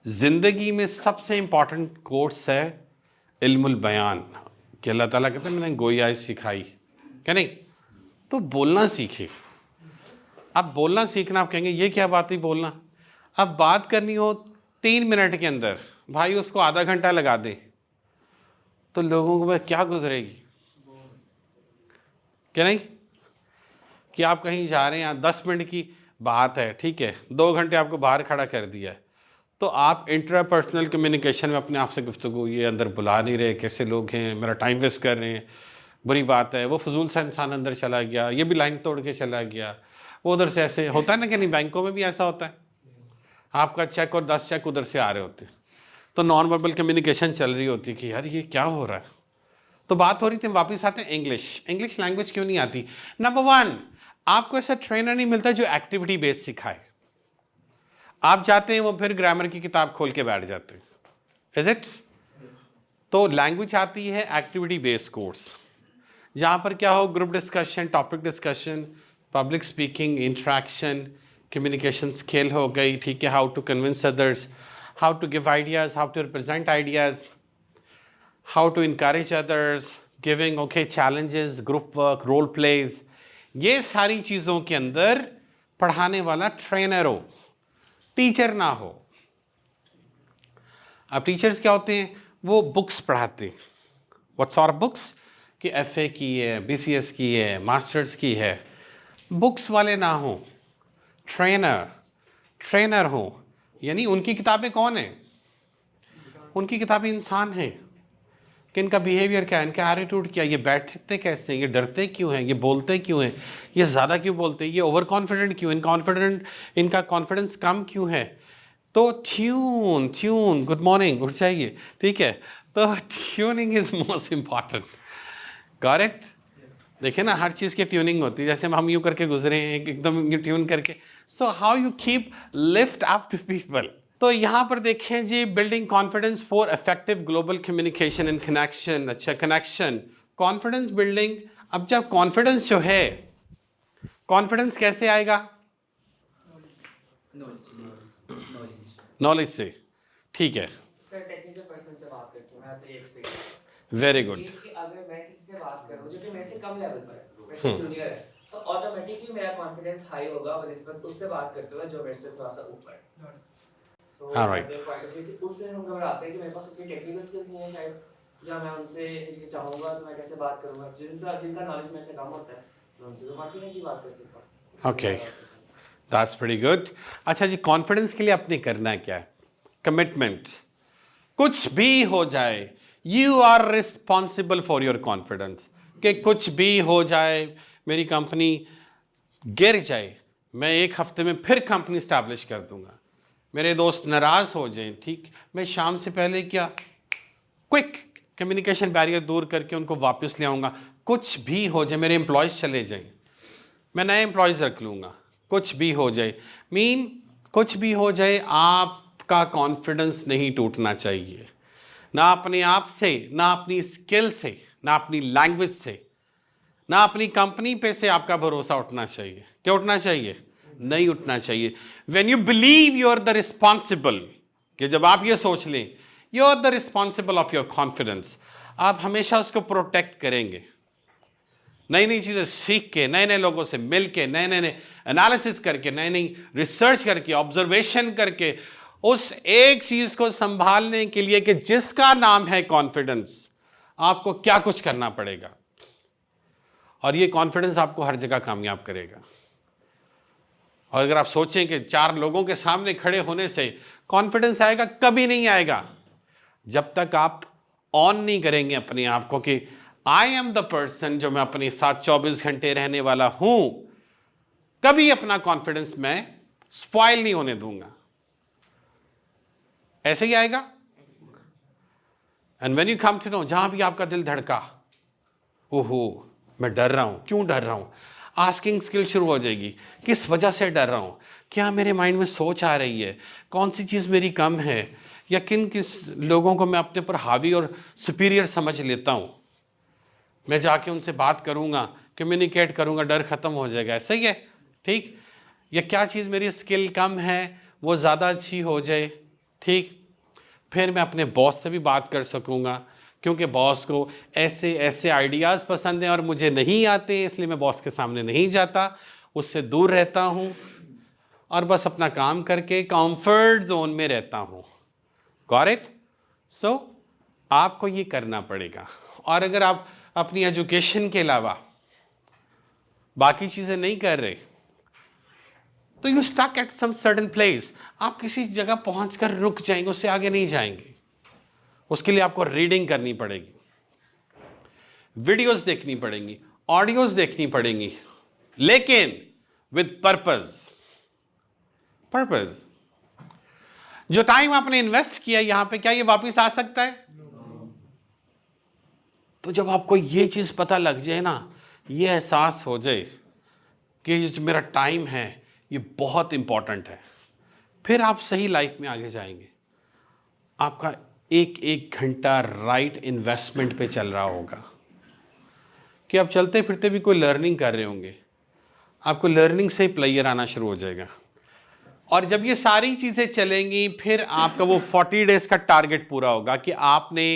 ज़िंदगी में सबसे इम्पॉर्टेंट कोर्स है इल्मुल बयान, कि अल्लाह ताला कहते हैं मैंने गोयाई सिखाई, क्या नहीं? तो बोलना सीखे। अब बोलना सीखना, आप कहेंगे ये क्या बात है बोलना। अब बात करनी हो 3 मिनट के अंदर, भाई उसको आधा घंटा लगा दें, तो लोगों को क्या गुजरेगी, क्या नहीं? कि आप कहीं जा रहे हैं, 10 मिनट की बात है, ठीक है, 2 घंटे आपको बाहर खड़ा कर दिया है, तो आप इंटरपर्सनल कम्युनिकेशन में अपने आप से गुफ्तगू, ये अंदर बुला नहीं रहे, कैसे लोग हैं, मेरा टाइम वेस्ट कर रहे हैं, बुरी बात है, वो फजूल सा इंसान अंदर चला गया, ये भी लाइन तोड़ के चला गया, वो उधर से ऐसे होता है ना कि नहीं? बैंकों में भी ऐसा होता है, आपका चेक और 10 चेक उधर से आ रहे होते हैं, तो नॉन वर्बल कम्युनिकेशन चल रही होती है कि यार ये क्या हो रहा है। तो बात हो रही थी, वापस आते हैं इंग्लिश लैंग्वेज क्यों नहीं आती? नंबर 1, आपको ऐसा ट्रेनर नहीं मिलता जो एक्टिविटी बेस्ड सिखाए। आप जाते हैं, वो फिर ग्रामर की किताब खोल के बैठ जाते हैं, इज इट? तो लैंग्वेज आती है एक्टिविटी बेस्ड कोर्स, जहाँ पर क्या हो, group discussion, topic discussion, public speaking, interaction, communication skill हो गई, ठीक है, how to convince others, how to give ideas, how to represent ideas, how to encourage others, giving okay challenges, group work, role plays, ये सारी चीज़ों के अंदर पढ़ाने वाला ट्रेनर हो, टीचर ना हो। अब टीचर्स क्या होते हैं, वो बुक्स पढ़ाते हैं। What sort of books? कि FA की है, BCS की है, मास्टर्स की है। बुक्स वाले ना हो, ट्रेनर हो, यानी उनकी किताबें कौन है? उनकी किताबें इंसान हैं, कि इनका बिहेवियर क्या है, इनका एटीट्यूड क्या है, ये बैठते कैसे हैं, ये डरते क्यों हैं, ये बोलते क्यों हैं, ये ज़्यादा क्यों बोलते हैं, ये ओवर कॉन्फिडेंट क्यों, इनका कॉन्फिडेंस कम क्यों है। तो ट्यून, गुड मॉर्निंग, उठ जाइए, ठीक है। तो tuning is most important, got it? देखिए ना, हर चीज़ की ट्यूनिंग होती है, जैसे हम यूँ करके गुजरे हैं एकदम ये ट्यून करके। So how you keep lift up the people. तो यहाँ पर देखें जी, building confidence for effective global communication and connection. अच्छा, कनेक्शन, कॉन्फिडेंस बिल्डिंग। अब जब कॉन्फिडेंस जो है, कॉन्फिडेंस कैसे आएगा? नॉलेज से, ठीक है। सर टेक्निकल पर्सन से बात करके मैं तो ये एक्सपीरियंस वेरी गुड। कि अगर मैं किसी से बात कर रहा हूँ जो कि मेरे से कम लेवल पर है, मेरे से जूनियर है, तो ऑटोमेटिकली मेरा कॉन्फिडेंस हाई होगा बनिस्बत उससे बात करते हुए जो मेरे से थोड़ा सा ऊपर है। सो Alright. पॉइंट ऑफ व्यू उससे हम घबराते हैं कि मेरे पास उतनी टेक्निकल स्किल्स नहीं है शायद, या मैं उनसे हिचकिचाऊंगा तो मैं कैसे बात करूंगा। जिनका नॉलेज मेरे से कम होता है मैं उनसे तो कॉन्फिडेंटली बात कर सकता हूँ। Okay, that's pretty good. अच्छा जी, कॉन्फिडेंस के लिए आपने करना है क्या? कमिटमेंट। कुछ भी हो जाए, you are responsible for your confidence. कि कुछ भी हो जाए, मेरी कंपनी गिर जाए, मैं 1 हफ्ते में फिर कंपनी स्टैब्लिश कर दूंगा। मेरे दोस्त नाराज़ हो जाएं, ठीक, मैं शाम से पहले क्या क्विक कम्युनिकेशन बैरियर दूर करके उनको वापस ले आऊँगा। कुछ भी हो जाए, मेरे एम्प्लॉयज़ चले जाएं, मैं नए एम्प्लॉयज़ रख लूँगा। कुछ भी हो जाए, कुछ भी हो जाए, आपका कॉन्फिडेंस नहीं टूटना चाहिए, ना अपने आप से, ना अपनी स्किल से, ना अपनी लैंग्वेज से, ना अपनी कंपनी पे से आपका भरोसा उठना चाहिए। क्या उठना चाहिए? नहीं उठना चाहिए। When you believe you are the responsible, कि जब आप ये सोच लें you are the responsible of your confidence, आप हमेशा उसको प्रोटेक्ट करेंगे। नई नई चीज़ें सीख के, नए नए लोगों से मिल के, नए नए एनालिसिस करके, नई नई रिसर्च करके, ऑब्जर्वेशन करके, उस एक चीज़ को संभालने के लिए कि जिसका नाम है कॉन्फिडेंस, आपको क्या कुछ करना पड़ेगा। और ये कॉन्फिडेंस आपको हर जगह कामयाब करेगा। और अगर आप सोचें कि 4 लोगों के सामने खड़े होने से कॉन्फिडेंस आएगा, कभी नहीं आएगा जब तक आप ऑन नहीं करेंगे अपने आप को कि आई एम द पर्सन, जो मैं अपने साथ 24 घंटे रहने वाला हूं। कभी अपना कॉन्फिडेंस मैं स्पॉइल नहीं होने दूंगा। ऐसे ही आएगा। And when you come to know, जहां भी आपका दिल धड़का, ओहो मैं डर रहा हूं, क्यों डर रहा हूं, आस्किंग स्किल शुरू हो जाएगी। किस वजह से डर रहा हूँ, क्या मेरे माइंड में सोच आ रही है, कौन सी चीज़ मेरी कम है, या किस लोगों को मैं अपने पर हावी और सुपीरियर समझ लेता हूँ। मैं जाके उनसे बात करूँगा, कम्युनिकेट करूँगा, डर ख़त्म हो जाएगा। ऐसा ही है, ठीक। या क्या चीज़ मेरी स्किल कम है वो ज़्यादा अच्छी हो जाए, ठीक। फिर मैं अपने बॉस से भी बात कर सकूँगा, क्योंकि बॉस को ऐसे ऐसे आइडियाज़ पसंद हैं और मुझे नहीं आते, इसलिए मैं बॉस के सामने नहीं जाता, उससे दूर रहता हूँ और बस अपना काम करके कंफर्ट जोन में रहता हूँ। Got it? सो आपको ये करना पड़ेगा। और अगर आप अपनी एजुकेशन के अलावा बाकी चीज़ें नहीं कर रहे तो you stuck at some certain place, आप किसी जगह पहुंचकर रुक जाएंगे, उससे आगे नहीं जाएंगे। उसके लिए आपको रीडिंग करनी पड़ेगी, वीडियोस देखनी पड़ेंगी, ऑडियोज देखनी पड़ेंगी, लेकिन विद पर्पस। जो टाइम आपने इन्वेस्ट किया यहां पे, क्या ये वापस आ सकता है? तो जब आपको ये चीज पता लग जाए ना, ये एहसास हो जाए कि ये जो मेरा टाइम है ये बहुत इंपॉर्टेंट है, फिर आप सही लाइफ में आगे जाएंगे। आपका एक एक घंटा राइट इन्वेस्टमेंट पे चल रहा होगा कि आप चलते फिरते भी कोई लर्निंग कर रहे होंगे, आपको लर्निंग से ही प्लेयर आना शुरू हो जाएगा। और जब ये सारी चीज़ें चलेंगी फिर आपका वो 40 डेज का टारगेट पूरा होगा कि आपने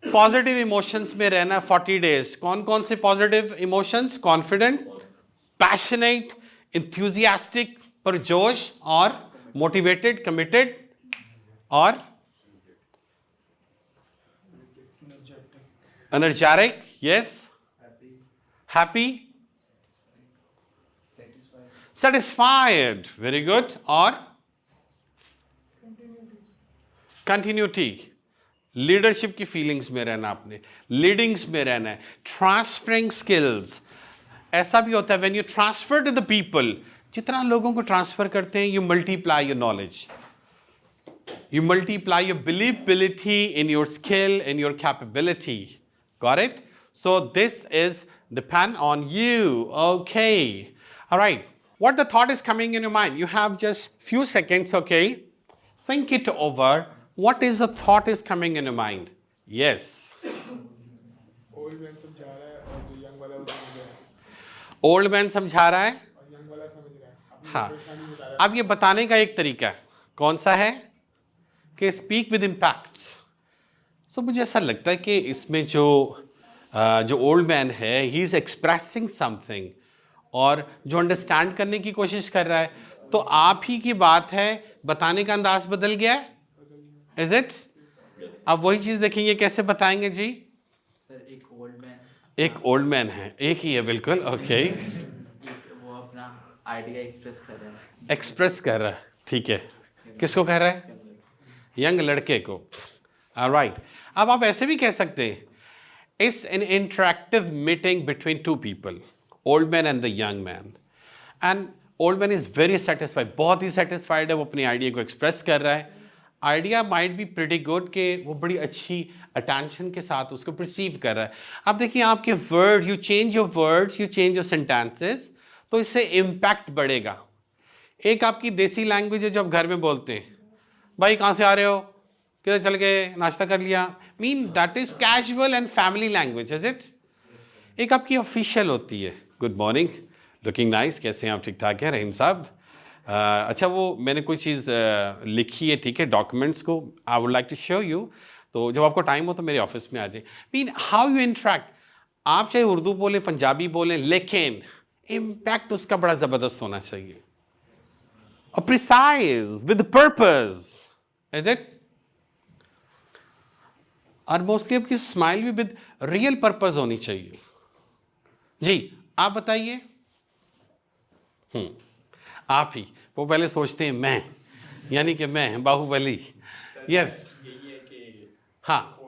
पॉजिटिव इमोशंस में रहना 40 डेज। कौन कौन से positive emotions? Confident, passionate, enthusiastic, पुरजोश, और मोटिवेटेड, कमिटेड, और energetic, yes, happy, satisfied, very good, और कंटिन्यूटी, लीडरशिप की फीलिंग्स में रहना, आपने लीडिंग्स में रहना है, ट्रांसफरिंग स्किल्स। ऐसा भी होता है when you transfer to the people, जितना लोगों को ट्रांसफर करते हैं you multiply your knowledge, you multiply your believability in your skill, in your capability. Got it? So this is depend on you. Okay. All right. What the thought is coming in your mind? You have just few seconds, okay? Think it over. What is the thought is coming in your mind? Yes. Old man समझा रहा है और जो young वाला वो समझ रहा है, Old man समझा रहा है, और यंग वाला समझ रहा है, अपनी हाँ। परेशानी बता रहा है। अब ये बताने का एक तरीका है, कौन सा है? कि स्पीक विद इम्पैक्ट। सो मुझे ऐसा लगता है कि इसमें जो ओल्ड मैन है ही इज एक्सप्रेसिंग समथिंग, और जो अंडरस्टैंड करने की कोशिश कर रहा है, तो आप ही की बात है, बताने का अंदाज बदल गया है, इज इट? अब वही चीज देखेंगे कैसे बताएंगे जी। सर एक ओल्ड मैन, एक ओल्ड मैन है, एक ही है, बिल्कुल, ओके। वो अपना आइडिया एक्सप्रेस कर रहा है। एक्सप्रेस कर रहा है, ठीक है। किसको कह रहा है? यंग लड़के को। ऑलराइट। अब आप ऐसे भी कह सकते हैं, it's an interactive meeting between two people, old man and the young man, and old man is very satisfied, बहुत ही सेटिस्फाइड है, वो अपनी आइडिया को एक्सप्रेस कर रहा है। Idea might be pretty good, के वो बड़ी अच्छी अटेंशन के साथ उसको परसीव कर रहा है। अब देखिए आपके word, you change your words, you change your sentences, तो इससे इम्पैक्ट बढ़ेगा। एक आपकी देसी लैंग्वेज है जो आप घर में बोलते हैं, भाई कहाँ से आ रहे हो, किधर चल गए, नाश्ता कर लिया, mean that is casual and family language, is it? एक आपकी ऑफिशियल होती है, गुड मॉर्निंग, लुकिंग नाइस, कैसे हैं आप, ठीक ठाक हैं रहीम साहब? अच्छा वो मैंने कोई चीज़ लिखी है, ठीक है, डॉक्यूमेंट्स को I would like to show you, तो जब आपको टाइम हो तो मेरे ऑफिस में आ जाए। मीन हाउ यू इंटरेक्ट, आप चाहे उर्दू बोलें, पंजाबी बोलें, लेकिन इम्पैक्ट उसका बड़ा ज़बरदस्त होना चाहिए, और precise with purpose, is it? और मोस्टली आपकी स्माइल भी विद रियल पर्पस होनी चाहिए। जी आप बताइए। आप ही, वो पहले सोचते हैं मैं, यानी कि मैं बाहुबली। यस, यही है कि हाँ,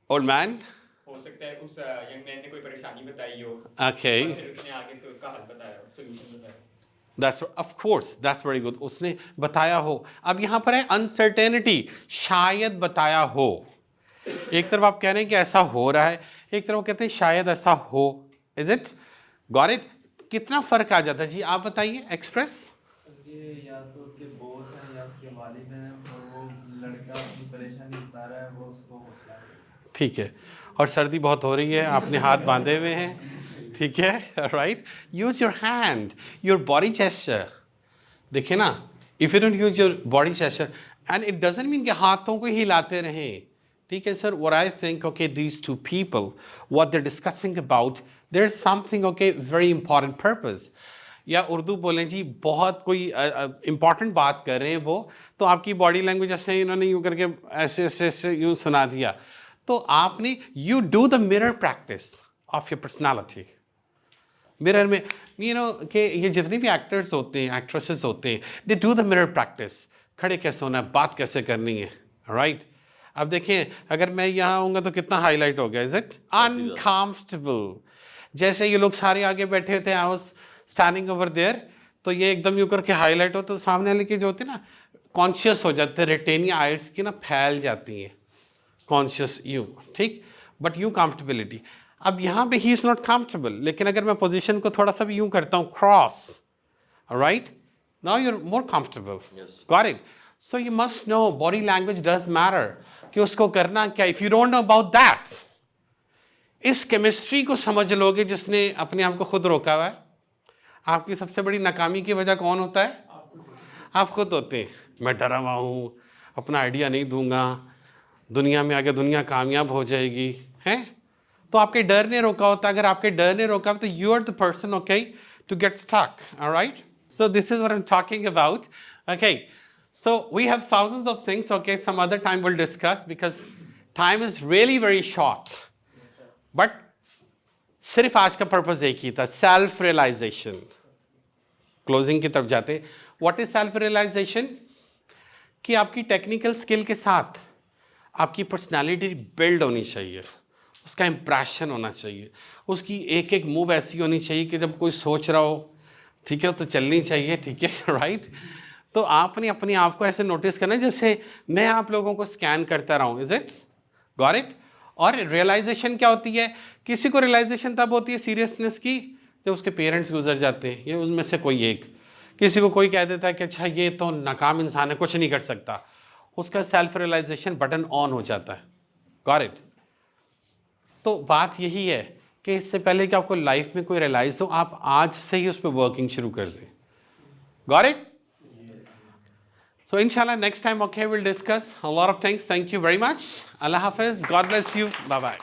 ओल्ड मैन, हो सकता है उस यंग मैन ने कोई परेशानी बताई हो, ओके, और फिर उसने आगे से उसका हल बताया, सॉल्यूशन बताया। That's of course, that's very good, उसने बताया हो। अब यहाँ पर है अनसर्टेनिटी, शायद बताया हो। एक तरफ आप कह रहे हैं कि ऐसा हो रहा है, एक तरफ कहते हैं शायद ऐसा हो, इज इट? Got it? कितना फर्क आ जाता है जी, आप बताइए, एक्सप्रेस। ये या तो उसके बॉस हैं या उसके वालिद हैं और वो लड़का अपनी परेशानी बता रहा है, वो उसको हौसला दे रहा है। ठीक है, और सर्दी बहुत हो रही है, आपने हाथ बांधे हुए हैं, ठीक है, right? Use your hand, your body gesture. देखिए ना, if you don't use your body gesture, and it doesn't mean कि हाथों को हिलाते रहें, ठीक है sir? What I think, okay, these two people, what they are discussing about, there is something, okay, very important purpose. या उर्दू बोलें जी, बहुत कोई इंपॉर्टेंट बात कर रहे हैं वो, तो आपकी बॉडी लैंग्वेज ऐसे इन्होंने यूँ करके ऐसे ऐसे ऐसे यूँ सुना दिया, तो आपने you do the mirror practice of your personality. Mirror में यू नो कि ये जितने भी एक्टर्स होते हैं, एक्ट्रेसेस होते हैं, they do the mirror practice. खड़े कैसे होना है, बात कैसे करनी है, राइट? अब देखिए, अगर मैं यहाँ आऊँगा तो कितना हाईलाइट हो गया, इज इट अनकम्फर्टेबल? जैसे ये लोग सारे आगे बैठे थे, I was standing over there, तो ये एकदम यूँ करके हाईलाइट हो, तो सामने वाले के जो होते हैं ना, कॉन्शियस हो जाते हैं, रेटेनिया आइट्स की ना फैल जाती हैं, कॉन्शियस यू, ठीक? But you comfortability. अब यहाँ पे ही इज़ नॉट कंफर्टेबल, लेकिन अगर मैं पोजीशन को थोड़ा सा भी यूँ करता हूँ, cross, right? Now you are more comfortable, got it? So you must know body language does matter, कि उसको करना क्या। If you don't know about that, इस केमिस्ट्री को समझ लोगे जिसने अपने आप को खुद रोका हुआ है। आपकी सबसे बड़ी नाकामी की वजह कौन होता है? आप खुद होते हैं। मैं डरा हुआ हूँ, अपना आइडिया नहीं दूंगा, दुनिया में आगे दुनिया कामयाब हो जाएगी, हैं? तो आपके डर ने रोका होता। अगर आपके डर ने रोका तो you are the person, okay, to get stuck, alright? So this is what I am talking about, okay? So we have thousands of things, okay, some other time we'll discuss because time is really very short. But सिर्फ आज का purpose एक ही था, self realisation. Closing की तरफ जाते, what is self realisation? कि आपकी टेक्निकल स्किल के साथ आपकी पर्सनालिटी बिल्ड होनी चाहिए, उसका इंप्रेशन होना चाहिए, उसकी एक एक मूव ऐसी होनी चाहिए कि जब कोई सोच रहा हो, ठीक है, तो चलनी चाहिए, ठीक है, राइट? तो आपने अपने आप को ऐसे नोटिस करना है जैसे मैं आप लोगों को स्कैन करता रहा हूँ, इज इट? Got it? और रियलाइजेशन क्या होती है? किसी को रियलाइजेशन तब होती है सीरियसनेस की जब उसके पेरेंट्स गुजर जाते हैं, ये उसमें से कोई एक। किसी को कोई कह देता है कि अच्छा ये तो नाकाम इंसान है, कुछ नहीं कर सकता, उसका सेल्फ रियलाइजेशन बटन ऑन हो जाता है, गॉट इट? तो बात यही है कि इससे पहले कि आपको लाइफ में कोई रियलाइज हो, आप आज से ही उस पर वर्किंग शुरू कर दें, got it? So inshallah next time, okay, we'll discuss a lot of things. Thank you very much. Allah Hafiz. God bless you. Bye-bye.